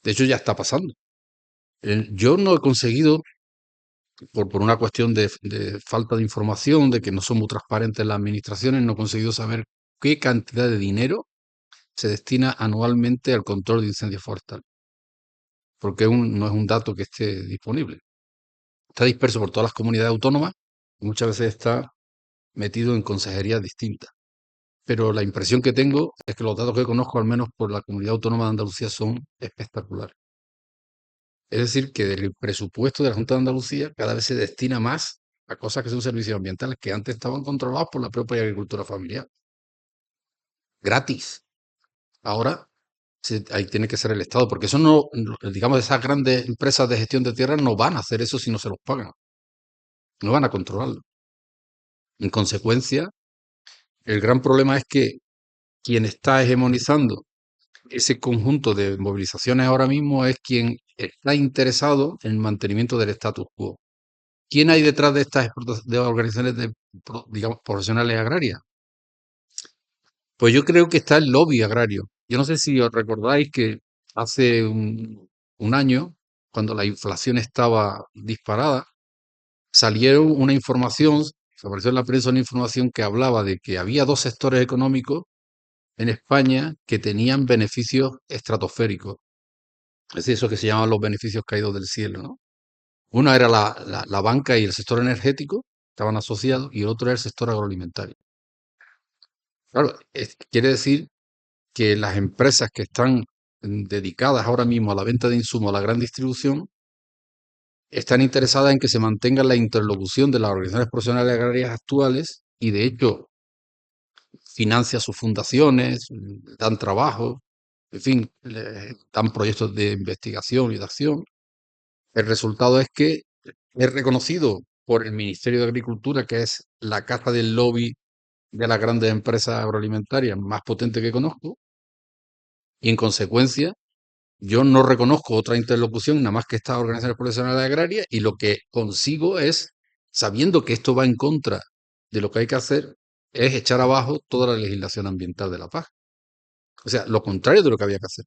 De hecho, ya está pasando. Yo no he conseguido, por una cuestión de falta de información, de que no son muy transparentes las administraciones, no he conseguido saber qué cantidad de dinero se destina anualmente al control de incendios forestales, porque no es un dato que esté disponible. Está disperso por todas las comunidades autónomas y muchas veces está metido en consejerías distintas. Pero la impresión que tengo es que los datos que conozco, al menos por la comunidad autónoma de Andalucía, son espectaculares. Es decir, que del presupuesto de la Junta de Andalucía cada vez se destina más a cosas que son servicios ambientales que antes estaban controlados por la propia agricultura familiar. Gratis. Ahora ahí tiene que ser el Estado, porque eso digamos, esas grandes empresas de gestión de tierras no van a hacer eso si no se los pagan. No van a controlarlo. En consecuencia, el gran problema es que quien está hegemonizando ese conjunto de movilizaciones ahora mismo es quien está interesado en el mantenimiento del status quo. ¿Quién hay detrás de estas de organizaciones digamos, profesionales agrarias? Pues yo creo que está el lobby agrario. Yo no sé si os recordáis que hace un año, cuando la inflación estaba disparada, salieron una información, se apareció en la prensa una información que hablaba de que había dos sectores económicos en España que tenían beneficios estratosféricos. Es decir, eso que se llaman los beneficios caídos del cielo, ¿no? Una era la banca y el sector energético, estaban asociados, y el otro era el sector agroalimentario. Claro, quiere decir que las empresas que están dedicadas ahora mismo a la venta de insumos, a la gran distribución, están interesadas en que se mantenga la interlocución de las organizaciones profesionales agrarias actuales y, de hecho, financia sus fundaciones, dan trabajo, en fin, dan proyectos de investigación y de acción. El resultado es que es reconocido por el Ministerio de Agricultura, que es la caja del lobby de las grandes empresas agroalimentarias más potente que conozco, y en consecuencia yo no reconozco otra interlocución nada más que estas organizaciones profesionales agrarias, y lo que consigo es, sabiendo que esto va en contra de lo que hay que hacer, es echar abajo toda la legislación ambiental de la PAC. O sea, lo contrario de lo que había que hacer.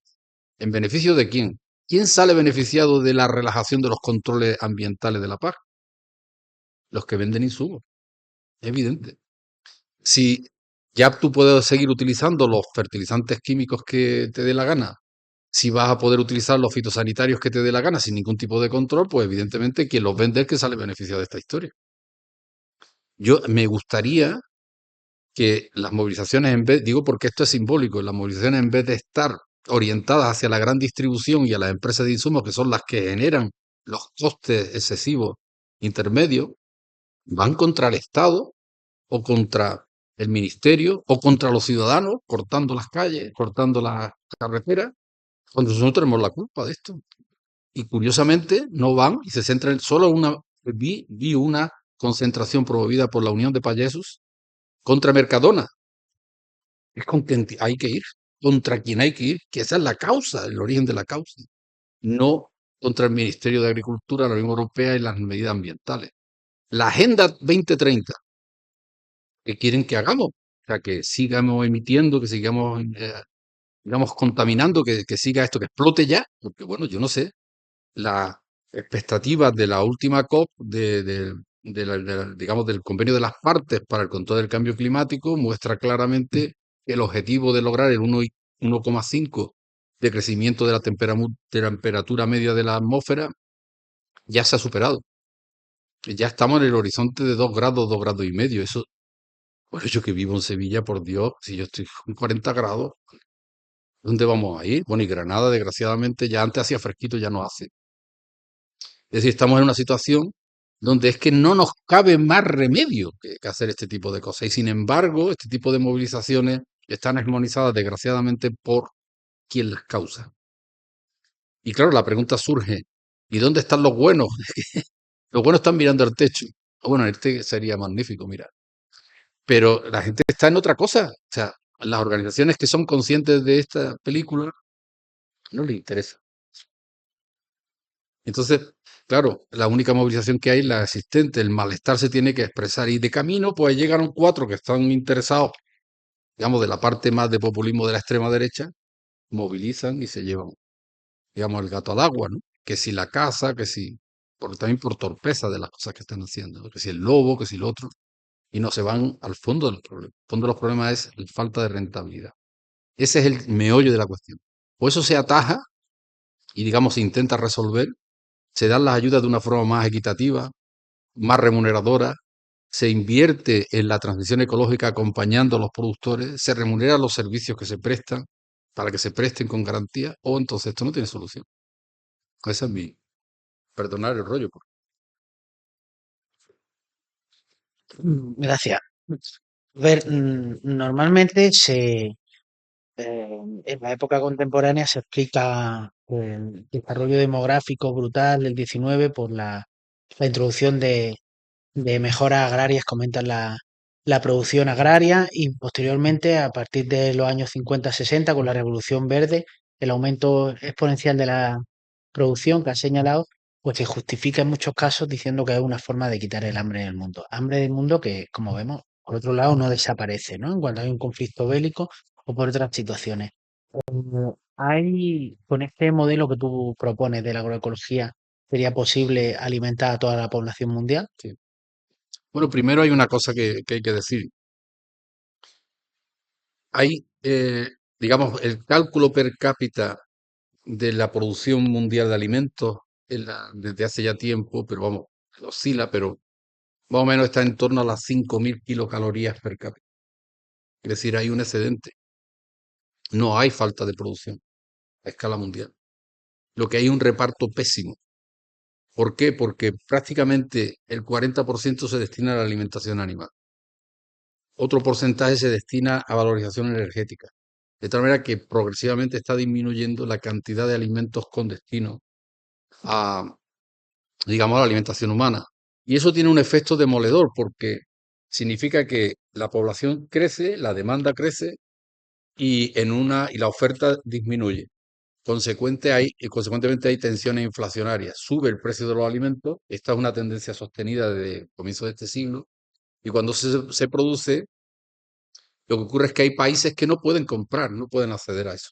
¿En beneficio de quién? ¿Quién sale beneficiado de la relajación de los controles ambientales de la PAC? Los que venden insumos. Es evidente. Si ya tú puedes seguir utilizando los fertilizantes químicos que te dé la gana, si vas a poder utilizar los fitosanitarios que te dé la gana sin ningún tipo de control, pues evidentemente quien los vende es que sale beneficiado de esta historia. Yo me gustaría que las movilizaciones, digo porque esto es simbólico, las movilizaciones, en vez de estar orientadas hacia la gran distribución y a las empresas de insumos, que son las que generan los costes excesivos intermedios, van contra el Estado o contra el ministerio o contra los ciudadanos, cortando las calles, cortando las carreteras, cuando nosotros tenemos la culpa de esto. Y curiosamente no van y se centran solo en una. Vi una concentración promovida por la Unión de Payesos contra Mercadona. Es con quien hay que ir, contra quien hay que ir, que esa es la causa, el origen de la causa, no contra el Ministerio de Agricultura, la Unión Europea y las medidas ambientales. La Agenda 2030, que quieren que hagamos, o sea, que sigamos emitiendo, que sigamos, digamos, contaminando, que siga esto, que explote ya, porque bueno, yo no sé, las expectativas de la última COP, digamos, del convenio de las partes para el control del cambio climático, muestra claramente que el objetivo de lograr el 1,5 de crecimiento de la temperatura media de la atmósfera ya se ha superado. Ya estamos en el horizonte de 2 grados, 2 grados y medio. Eso, bueno, yo que vivo en Sevilla, por Dios, si yo estoy con 40 grados, ¿dónde vamos a ir? Bueno, y Granada, desgraciadamente, ya antes hacía fresquito, ya no hace. Es decir, estamos en una situación donde es que no nos cabe más remedio que hacer este tipo de cosas. Y sin embargo, este tipo de movilizaciones están armonizadas, desgraciadamente, por quien las causa. Y claro, la pregunta surge, ¿y dónde están los buenos? Los buenos están mirando al techo. Bueno, este sería magnífico, mirar. Pero la gente está en otra cosa. O sea, las organizaciones que son conscientes de esta película no les interesa. Entonces, claro, la única movilización que hay es la existente, el malestar se tiene que expresar. Y de camino, pues llegaron 4 que están interesados digamos, de la parte más de populismo de la extrema derecha, movilizan y se llevan, digamos, el gato al agua, ¿no? Que si la casa, que si, también por torpeza de las cosas que están haciendo, ¿no? Que si el lobo, que si el otro, y no se van al fondo del problema. El fondo de los problemas es la falta de rentabilidad. Ese es el meollo de la cuestión. O eso se ataja y, digamos, se intenta resolver, se dan las ayudas de una forma más equitativa, más remuneradora, se invierte en la transición ecológica acompañando a los productores, se remuneran los servicios que se prestan para que se presten con garantía, o entonces esto no tiene solución. Esa es mi, perdonar el rollo. Gracias. A ver, normalmente en la época contemporánea se explica el desarrollo demográfico brutal del 19 por la introducción de mejoras agrarias que aumentan la producción agraria y posteriormente, a partir de los años 50-60, con la Revolución Verde, el aumento exponencial de la producción que ha señalado, pues se justifica en muchos casos diciendo que es una forma de quitar el hambre en el mundo. Hambre del mundo que, como vemos, por otro lado, no desaparece, ¿no? En cuanto hay un conflicto bélico o por otras situaciones. Con este modelo que tú propones de la agroecología, ¿sería posible alimentar a toda la población mundial? Sí. Bueno, primero hay una cosa que hay que decir. Hay, digamos, el cálculo per cápita de la producción mundial de alimentos desde hace ya tiempo, pero vamos, oscila, pero más o menos está en torno a las 5.000 kilocalorías per cápita. Es decir, hay un excedente. No hay falta de producción a escala mundial. Lo que hay es un reparto pésimo. ¿Por qué? Porque prácticamente el 40% se destina a la alimentación animal. Otro porcentaje se destina a valorización energética. De tal manera que progresivamente está disminuyendo la cantidad de alimentos con destino a, digamos, a la alimentación humana. Y eso tiene un efecto demoledor porque significa que la población crece, la demanda crece y la oferta disminuye. Consecuentemente hay tensiones inflacionarias. Sube el precio de los alimentos. Esta es una tendencia sostenida desde el comienzo de este siglo. Y cuando se produce, lo que ocurre es que hay países que no pueden comprar, no pueden acceder a eso.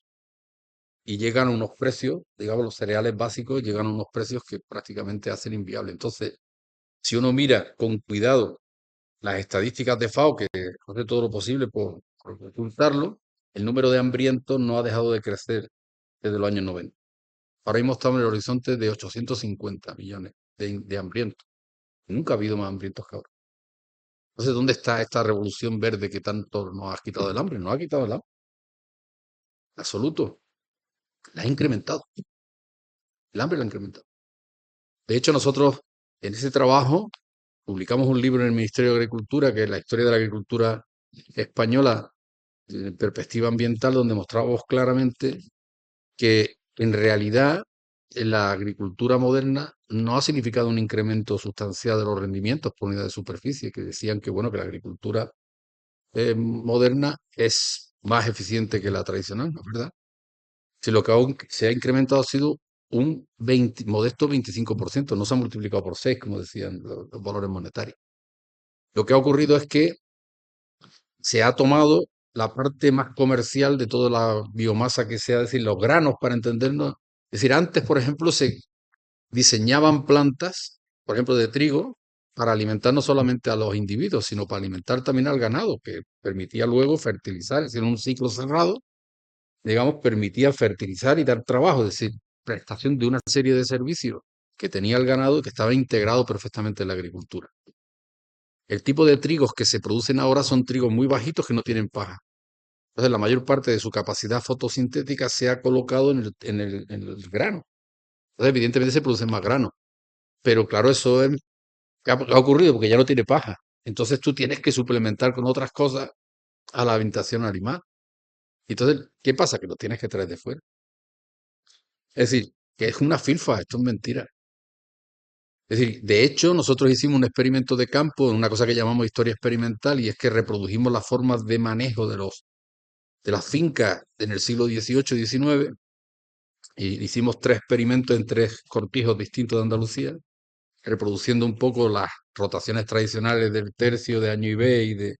Y llegan a unos precios, digamos, los cereales básicos llegan a unos precios que prácticamente hacen inviable. Entonces, si uno mira con cuidado las estadísticas de FAO, que hace todo lo posible por ocultarlo, el número de hambrientos no ha dejado de crecer desde los años 90. Ahora mismo estamos en el horizonte de 850 millones de hambrientos. Nunca ha habido más hambrientos que ahora. Entonces, ¿dónde está esta revolución verde que tanto nos ha quitado el hambre? No ha quitado el hambre. Absoluto. La ha incrementado. El hambre la ha incrementado. De hecho, nosotros en ese trabajo publicamos un libro en el Ministerio de Agricultura, que es la historia de la agricultura española en perspectiva ambiental, donde mostramos claramente que en realidad la agricultura moderna no ha significado un incremento sustancial de los rendimientos por unidad de superficie, que decían que bueno, que la agricultura moderna es más eficiente que la tradicional, ¿no es verdad? Si lo que se ha incrementado ha sido un modesto 25%, no se ha multiplicado por 6, como decían los valores monetarios. Lo que ha ocurrido es que se ha tomado la parte más comercial de toda la biomasa que sea, es decir, los granos, para entendernos. Es decir, antes, por ejemplo, se diseñaban plantas, por ejemplo, de trigo, para alimentar no solamente a los individuos, sino para alimentar también al ganado, que permitía luego fertilizar, es decir, un ciclo cerrado, digamos, permitía fertilizar y dar trabajo, es decir, prestación de una serie de servicios que tenía el ganado y que estaba integrado perfectamente en la agricultura. El tipo de trigos que se producen ahora son trigos muy bajitos que no tienen paja. Entonces, la mayor parte de su capacidad fotosintética se ha colocado en el grano. Entonces, evidentemente se producen más granos. Pero claro, eso ha ocurrido porque ya no tiene paja. Entonces tú tienes que suplementar con otras cosas a la alimentación animal. Entonces, ¿qué pasa? Que lo tienes que traer de fuera. Es decir, que es una filfa, esto es mentira. Es decir, de hecho, nosotros hicimos un experimento de campo, una cosa que llamamos historia experimental, y es que reprodujimos las formas de manejo de las fincas en el siglo XVIII y XIX, y hicimos 3 experimentos en 3 cortijos distintos de Andalucía, reproduciendo un poco las rotaciones tradicionales del tercio, de año y B y de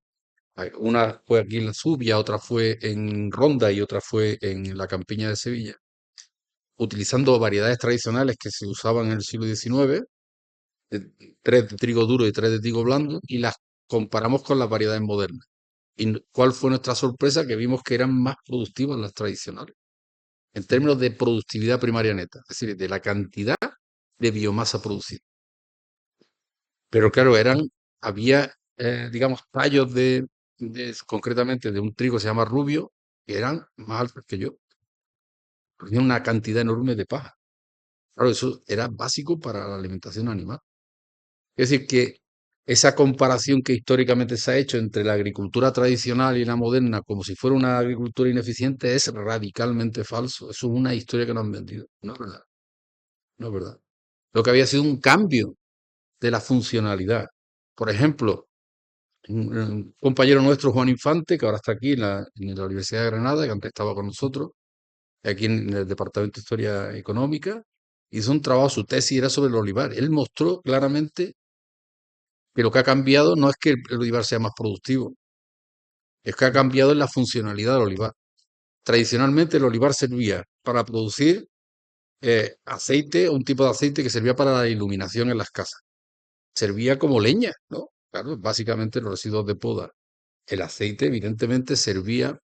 Una fue aquí en la Zubia, otra fue en Ronda y otra fue en la Campiña de Sevilla, utilizando variedades tradicionales que se usaban en el siglo XIX, tres de trigo duro y tres de trigo blando, y las comparamos con las variedades modernas. ¿Y cuál fue nuestra sorpresa? Que vimos que eran más productivas las tradicionales, en términos de productividad primaria neta, es decir, de la cantidad de biomasa producida. Pero claro, había, digamos, tallos concretamente de un trigo que se llama rubio, que eran más altos que yo, tenían una cantidad enorme de paja. Claro, eso era básico para la alimentación animal. Es decir, que esa comparación que históricamente se ha hecho entre la agricultura tradicional y la moderna, como si fuera una agricultura ineficiente, es radicalmente falso. Eso es una historia que nos han vendido. No es verdad. No es verdad. Lo que había sido un cambio de la funcionalidad. Por ejemplo, un compañero nuestro, Juan Infante, que ahora está aquí en la Universidad de Granada, que antes estaba con nosotros, aquí en el Departamento de Historia Económica, hizo un trabajo, su tesis era sobre el olivar. Él mostró claramente que lo que ha cambiado no es que el olivar sea más productivo, es que ha cambiado en la funcionalidad del olivar. Tradicionalmente el olivar servía para producir aceite, un tipo de aceite que servía para la iluminación en las casas. Servía como leña, ¿no? Claro, básicamente los residuos de poda. El aceite, evidentemente, servía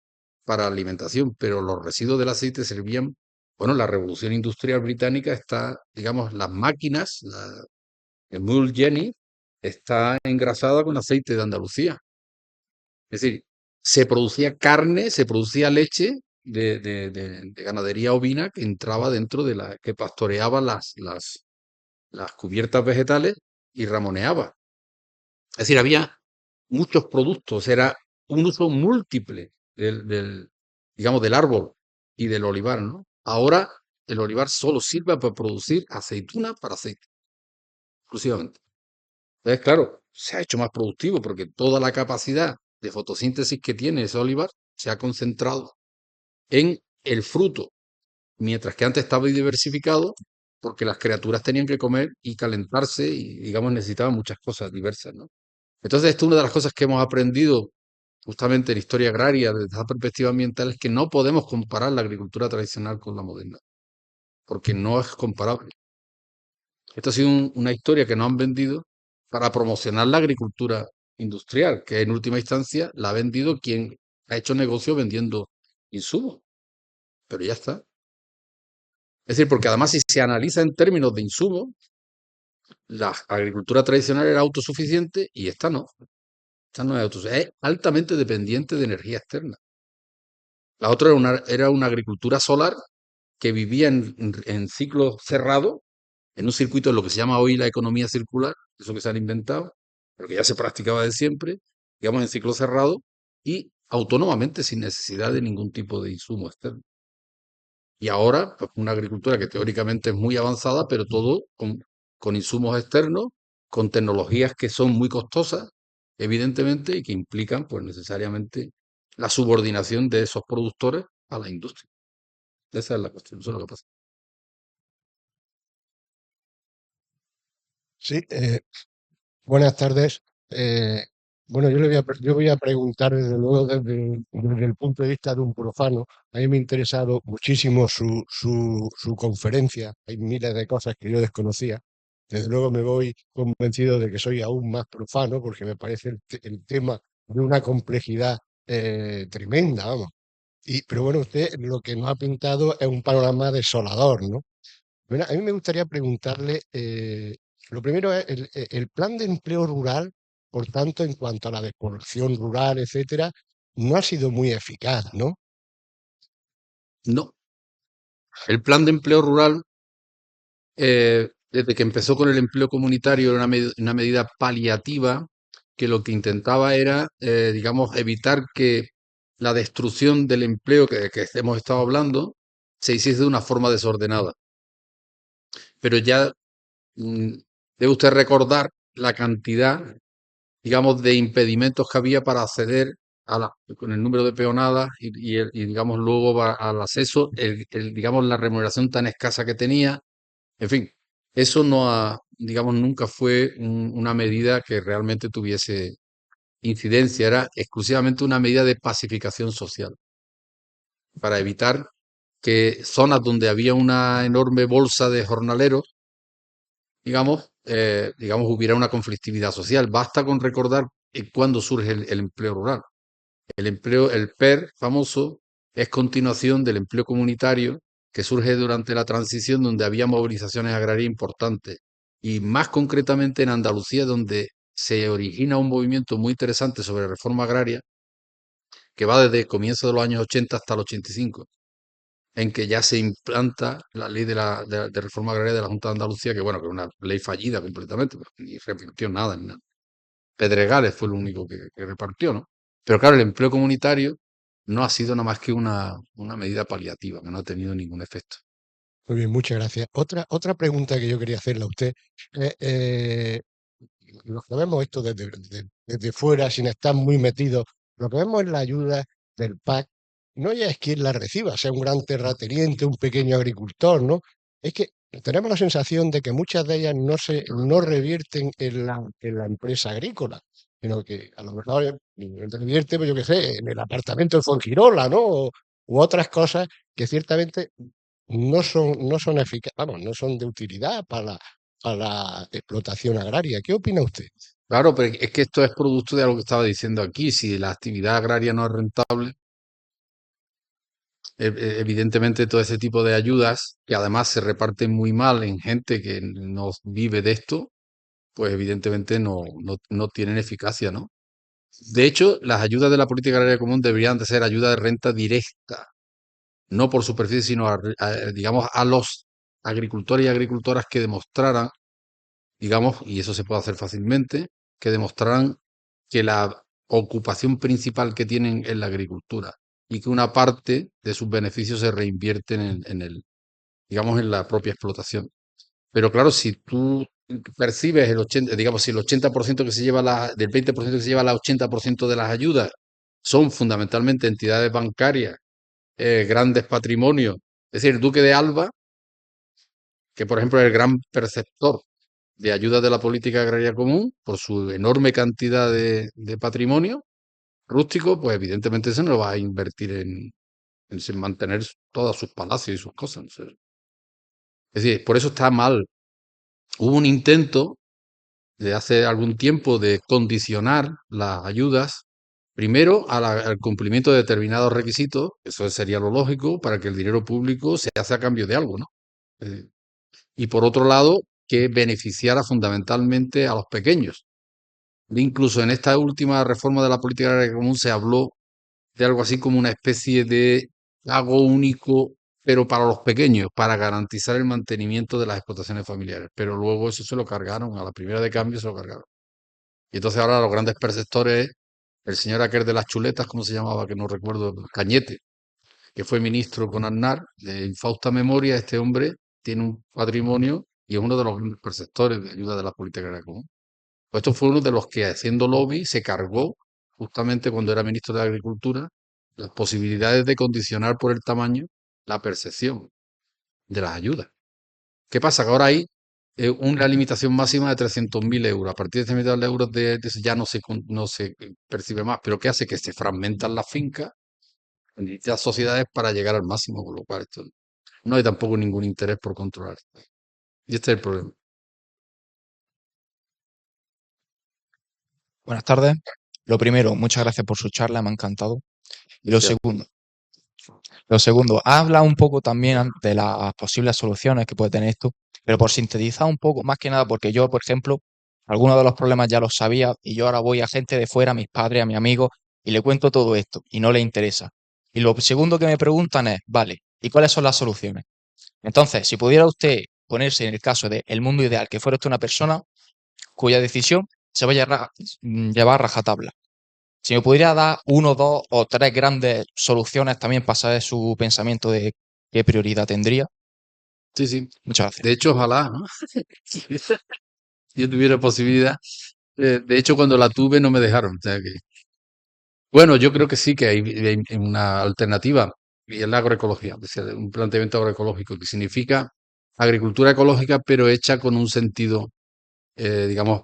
para alimentación, pero los residuos del aceite servían, bueno, la revolución industrial británica está, digamos, las máquinas, el Mule Jenny, está engrasada con aceite de Andalucía. Es decir, se producía carne, se producía leche de ganadería ovina que entraba dentro que pastoreaba las cubiertas vegetales y ramoneaba. Es decir, había muchos productos, era un uso múltiple digamos, del árbol y del olivar, ¿no? Ahora el olivar solo sirve para producir aceituna para aceite, exclusivamente. Entonces, claro, se ha hecho más productivo porque toda la capacidad de fotosíntesis que tiene ese olivar se ha concentrado en el fruto, mientras que antes estaba diversificado porque las criaturas tenían que comer y calentarse y, digamos, necesitaban muchas cosas diversas, ¿no? Entonces, esto es una de las cosas que hemos aprendido justamente en la historia agraria, desde esa perspectiva ambiental, es que no podemos comparar la agricultura tradicional con la moderna, porque no es comparable. Esta ha sido una historia que nos han vendido para promocionar la agricultura industrial, que en última instancia la ha vendido quien ha hecho negocio vendiendo insumos, pero ya está. Es decir, porque además si se analiza en términos de insumos, la agricultura tradicional era autosuficiente y esta no. Esta no es autosuficiente, es altamente dependiente de energía externa. La otra era una agricultura solar que vivía en ciclos cerrados, en un circuito de lo que se llama hoy la economía circular, eso que se han inventado, pero que ya se practicaba de siempre, digamos en ciclo cerrado y autónomamente sin necesidad de ningún tipo de insumo externo. Y ahora, pues, una agricultura que teóricamente es muy avanzada, pero todo con insumos externos, con tecnologías que son muy costosas, evidentemente, y que implican, pues, necesariamente la subordinación de esos productores a la industria. Esa es la cuestión, eso es lo que pasa. Sí, buenas tardes. Eh, bueno, yo voy a preguntar desde luego desde el punto de vista de un profano. A mí me ha interesado muchísimo su conferencia. Hay miles de cosas que yo desconocía. Desde luego me voy convencido de que soy aún más profano porque me parece el tema de una complejidad tremenda, vamos. Pero bueno, usted lo que nos ha pintado es un panorama desolador, ¿no? Bueno, a mí me gustaría preguntarle, lo primero es el plan de empleo rural, por tanto, en cuanto a la despoblación rural, etcétera, no ha sido muy eficaz, ¿no? No, el plan de empleo rural, desde que empezó con el empleo comunitario, era una medida paliativa que lo que intentaba era, digamos, evitar que la destrucción del empleo que hemos estado hablando se hiciese de una forma desordenada. Pero ya mm, debe usted recordar la cantidad, digamos, de impedimentos que había para acceder con el número de peonadas y, digamos, luego al acceso, digamos, la remuneración tan escasa que tenía. En fin, eso no ha, digamos, nunca fue una medida que realmente tuviese incidencia, era exclusivamente una medida de pacificación social, para evitar que zonas donde había una enorme bolsa de jornaleros, digamos, hubiera una conflictividad social. Basta con recordar cuándo surge el empleo rural. El PER famoso es continuación del empleo comunitario que surge durante la transición, donde había movilizaciones agrarias importantes. Y más concretamente en Andalucía, donde se origina un movimiento muy interesante sobre reforma agraria, que va desde el comienzo de los años 80 hasta el 85, en que ya se implanta la ley de reforma agraria de la Junta de Andalucía, que bueno, que es una ley fallida completamente, pues, ni revirtió nada, ni nada. Pedregales fue lo único que repartió, ¿no? Pero claro, el empleo comunitario no ha sido nada más que una medida paliativa, que no ha tenido ningún efecto. Muy bien, muchas gracias. Otra pregunta que yo quería hacerle a usted. eh, eh, los que vemos esto desde fuera, sin estar muy metidos, lo que vemos es la ayuda del PAC. No ya es quien la reciba, sea un gran terrateniente, un pequeño agricultor, ¿no? Es que tenemos la sensación de que muchas de ellas no revierten en la empresa agrícola, sino que a lo mejor revierte, pues yo qué sé, en el apartamento de Fuengirola, ¿no? U otras cosas que ciertamente no son eficaces, vamos, no son de utilidad para la explotación agraria. ¿Qué opina usted? Claro, pero es que esto es producto de algo que estaba diciendo aquí. Si la actividad agraria no es rentable, evidentemente todo ese tipo de ayudas, que además se reparten muy mal en gente que no vive de esto, pues evidentemente no tienen eficacia, ¿no? De hecho, las ayudas de la política agraria común deberían de ser ayudas de renta directa, no por superficie, sino digamos, a los agricultores y agricultoras que demostraran, digamos, y eso se puede hacer fácilmente, que demostraran que la ocupación principal que tienen es la agricultura y que una parte de sus beneficios se reinvierten digamos, en la propia explotación. Pero claro, si tú percibes el 80, digamos, si el 80% que se lleva del 20% que se lleva el 80% de las ayudas son fundamentalmente entidades bancarias, grandes patrimonios, es decir, el Duque de Alba, que por ejemplo es el gran perceptor de ayudas de la política agraria común por su enorme cantidad de patrimonio rústico, pues evidentemente eso no lo va a invertir en mantener todos sus palacios y sus cosas. ¿No? Es decir, por eso está mal. Hubo un intento de hace algún tiempo de condicionar las ayudas, primero al cumplimiento de determinados requisitos, eso sería lo lógico, para que el dinero público se hace a cambio de algo, ¿no? Eh, y por otro lado, que beneficiara fundamentalmente a los pequeños. Incluso en esta última reforma de la política agraria común se habló de algo así como una especie de pago único, pero para los pequeños, para garantizar el mantenimiento de las explotaciones familiares. Pero luego eso se lo cargaron, a la primera de cambio se lo cargaron. Y entonces ahora los grandes perceptores, el señor aquel de las chuletas, ¿cómo se llamaba? Que no recuerdo, Cañete, que fue ministro con Aznar, de infausta memoria, este hombre tiene un patrimonio y es uno de los grandes perceptores de ayuda de la política agraria común. Pues esto fue uno de los que haciendo lobby se cargó, justamente cuando era ministro de Agricultura, las posibilidades de condicionar por el tamaño la percepción de las ayudas. ¿Qué pasa? Que ahora hay una limitación máxima de 300.000 euros. A partir de 300.000 euros de eso ya no se percibe más. Pero ¿qué hace? Que se fragmentan las fincas en distintas sociedades para llegar al máximo, con lo cual esto no hay tampoco ningún interés por controlar. Y este es el problema. Buenas tardes. Lo primero, muchas gracias por su charla, me ha encantado. Y Gracias. lo segundo, ha hablado un poco también de las posibles soluciones que puede tener esto, pero por sintetizar un poco, más que nada, porque yo, por ejemplo, algunos de los problemas ya los sabía y yo ahora voy a gente de fuera, a mis padres, a mis amigos, y le cuento todo esto y no le interesa. Y lo segundo que me preguntan es, vale, ¿y cuáles son las soluciones? Entonces, si pudiera usted ponerse en el caso de el mundo ideal, que fuera usted una persona cuya decisión se vaya a llevar a rajatabla. Si me pudiera dar uno, dos o tres grandes soluciones también para saber su pensamiento de qué prioridad tendría. Sí, sí. Muchas gracias. De hecho, ojalá, ¿no? Si yo tuviera posibilidad. De hecho, cuando la tuve no me dejaron. O sea que, bueno, yo creo que sí que hay una alternativa y es la agroecología, es decir, un planteamiento agroecológico que significa agricultura ecológica, pero hecha con un sentido digamos,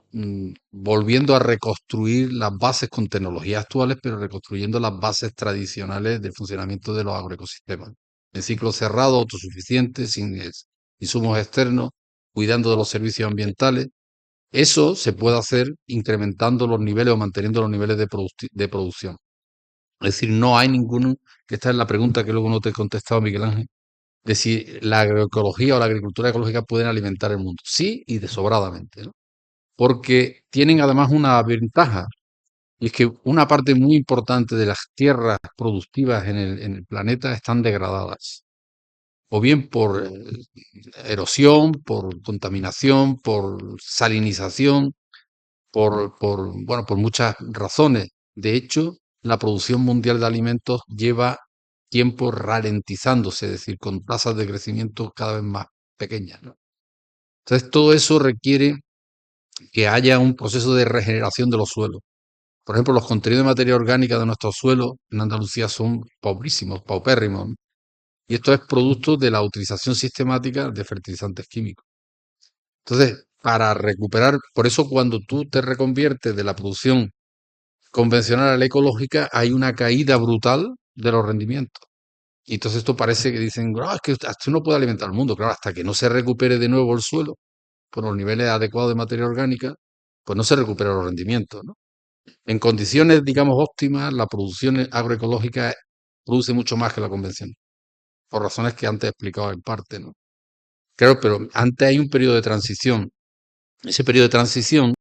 volviendo a reconstruir las bases con tecnologías actuales, pero reconstruyendo las bases tradicionales del funcionamiento de los agroecosistemas. En ciclo cerrado, autosuficiente, sin insumos externos, cuidando de los servicios ambientales. Eso se puede hacer incrementando los niveles o manteniendo los niveles de producción. Es decir, no hay ninguno, que esta es la pregunta que luego no te he contestado, Miguel Ángel, de si la agroecología o la agricultura ecológica pueden alimentar el mundo. Sí, y desobradamente, ¿no? Porque tienen además una ventaja, y es que una parte muy importante de las tierras productivas en el planeta están degradadas, o bien por erosión, por contaminación, por salinización, bueno, por muchas razones. De hecho, la producción mundial de alimentos lleva tiempo ralentizándose, es decir, con tasas de crecimiento cada vez más pequeñas, ¿no? Entonces, todo eso requiere que haya un proceso de regeneración de los suelos. Por ejemplo, los contenidos de materia orgánica de nuestros suelos en Andalucía son pobrísimos, paupérrimos, ¿no? Y esto es producto de la utilización sistemática de fertilizantes químicos. Entonces, para recuperar, por eso cuando tú te reconviertes de la producción convencional a la ecológica, hay una caída brutal de los rendimientos. Y entonces esto parece que dicen, es que hasta uno puede alimentar al mundo. Claro, hasta que no se recupere de nuevo el suelo por los niveles adecuados de materia orgánica, pues no se recuperan los rendimientos, ¿no? En condiciones, digamos, óptimas, la producción agroecológica produce mucho más que la convencional, por razones que antes he explicado en parte, ¿no? Claro, pero antes hay un periodo de transición. Ese periodo de transición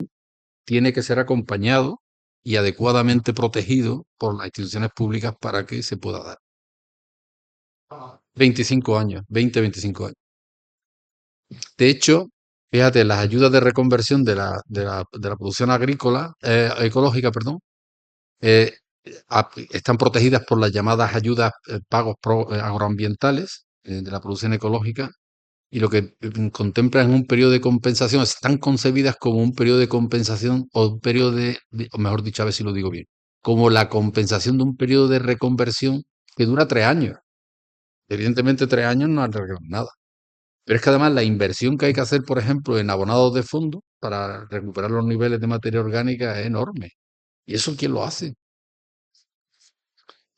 tiene que ser acompañado y adecuadamente protegido por las instituciones públicas para que se pueda dar. 25 años, 20, 25 años. De hecho, fíjate, las ayudas de reconversión de la producción agrícola, ecológica, perdón, eh, están protegidas por las llamadas ayudas, pagos agroambientales, de la producción ecológica, y lo que contemplan es un periodo de compensación, están concebidas como un periodo de compensación o un periodo o mejor dicho, a ver si lo digo bien, como la compensación de un periodo de reconversión que dura 3 años. Evidentemente 3 años no arreglan nada. Pero es que además la inversión que hay que hacer, por ejemplo, en abonados de fondo para recuperar los niveles de materia orgánica es enorme. ¿Y eso quién lo hace?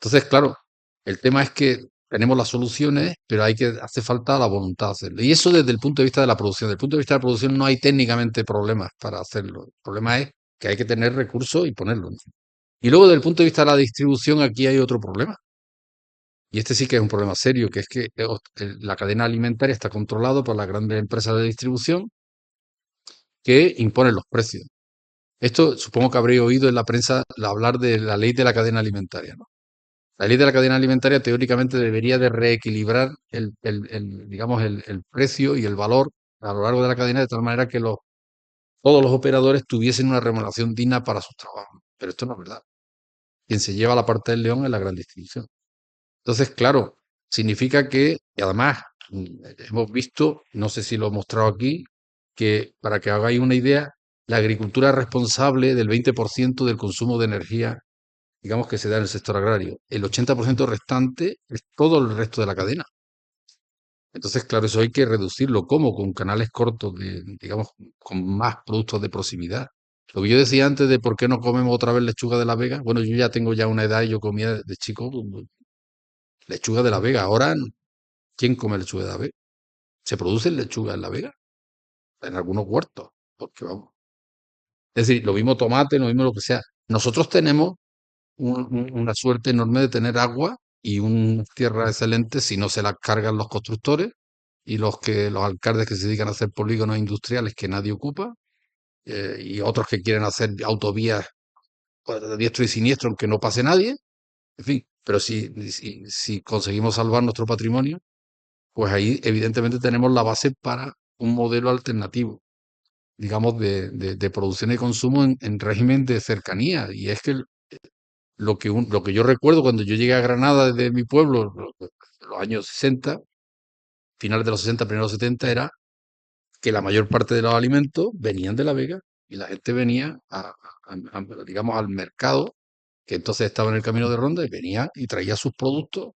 Entonces, claro, el tema es que tenemos las soluciones, pero hace falta la voluntad de hacerlo. Y eso desde el punto de vista de la producción. Desde el punto de vista de la producción no hay técnicamente problemas para hacerlo. El problema es que hay que tener recursos y ponerlos, ¿no? Y luego, desde el punto de vista de la distribución, aquí hay otro problema. Y este sí que es un problema serio, que es que la cadena alimentaria está controlada por las grandes empresas de distribución que imponen los precios. Esto supongo que habréis oído en la prensa hablar de la ley de la cadena alimentaria, ¿no? La ley de la cadena alimentaria teóricamente debería de reequilibrar digamos, el precio y el valor a lo largo de la cadena de tal manera que todos los operadores tuviesen una remuneración digna para sus trabajos. Pero esto no es verdad. Quien se lleva la parte del león es la gran distribución. Entonces, claro, significa que, y además, hemos visto, no sé si lo he mostrado aquí, que para que hagáis una idea, la agricultura es responsable del 20% del consumo de energía, digamos, que se da en el sector agrario. El 80% restante es todo el resto de la cadena. Entonces, claro, eso hay que reducirlo. ¿Cómo? Con canales cortos, digamos, con más productos de proximidad. Lo que yo decía antes de por qué no comemos otra vez lechuga de la Vega, bueno, yo ya tengo una edad y yo comía de chico lechuga de la Vega. Ahora, ¿quién come lechuga de la Vega? ¿Se produce lechuga en la Vega? En algunos huertos, porque vamos. Es decir, lo mismo tomate, lo mismo lo que sea. Nosotros tenemos una suerte enorme de tener agua y una tierra excelente si no se la cargan los constructores y los alcaldes que se dedican a hacer polígonos industriales que nadie ocupa, y otros que quieren hacer autovías, pues, de diestro y siniestro aunque no pase nadie. En fin, pero si conseguimos salvar nuestro patrimonio, pues ahí evidentemente tenemos la base para un modelo alternativo, digamos, de producción y consumo en régimen de cercanía. Y es que lo que yo recuerdo cuando yo llegué a Granada desde mi pueblo, los años 60, finales de los 60, primeros 70, era que la mayor parte de los alimentos venían de La Vega y la gente venía, digamos, al mercado, que entonces estaba en el Camino de Ronda, y venía y traía sus productos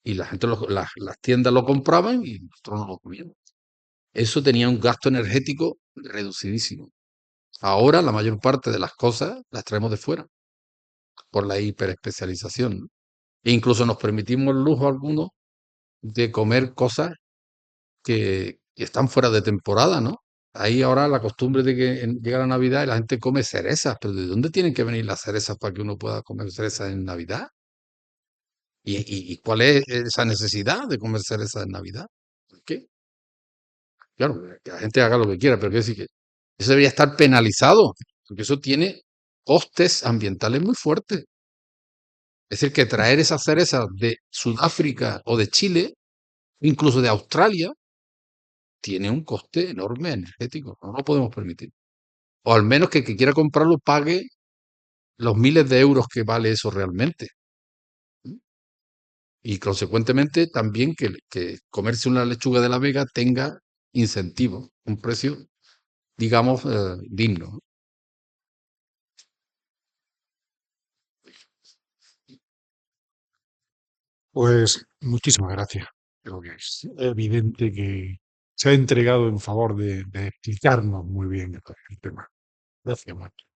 y la gente, las tiendas lo compraban y nosotros no lo comíamos. Eso tenía un gasto energético reducidísimo. Ahora la mayor parte de las cosas las traemos de fuera, por la hiperespecialización, ¿no? E incluso nos permitimos el lujo algunos de comer cosas que están fuera de temporada, ¿no? Hay ahora la costumbre de que llega la Navidad y la gente come cerezas, pero ¿de dónde tienen que venir las cerezas para que uno pueda comer cerezas en Navidad? ¿Y cuál es esa necesidad de comer cerezas en Navidad? ¿Por qué? Claro, que la gente haga lo que quiera, pero quiero decir que eso debería estar penalizado, porque eso tiene costes ambientales muy fuertes. Es decir, que traer esas cerezas de Sudáfrica o de Chile, incluso de Australia, tiene un coste enorme energético. No lo podemos permitir. O al menos que el que quiera comprarlo pague los miles de euros que vale eso realmente. ¿Mm? Y consecuentemente también que comerse una lechuga de la Vega tenga incentivo, un precio, digamos, digno, ¿no? Pues muchísimas gracias. Creo que es evidente que se ha entregado en favor de explicarnos muy bien el tema. Gracias, Marta.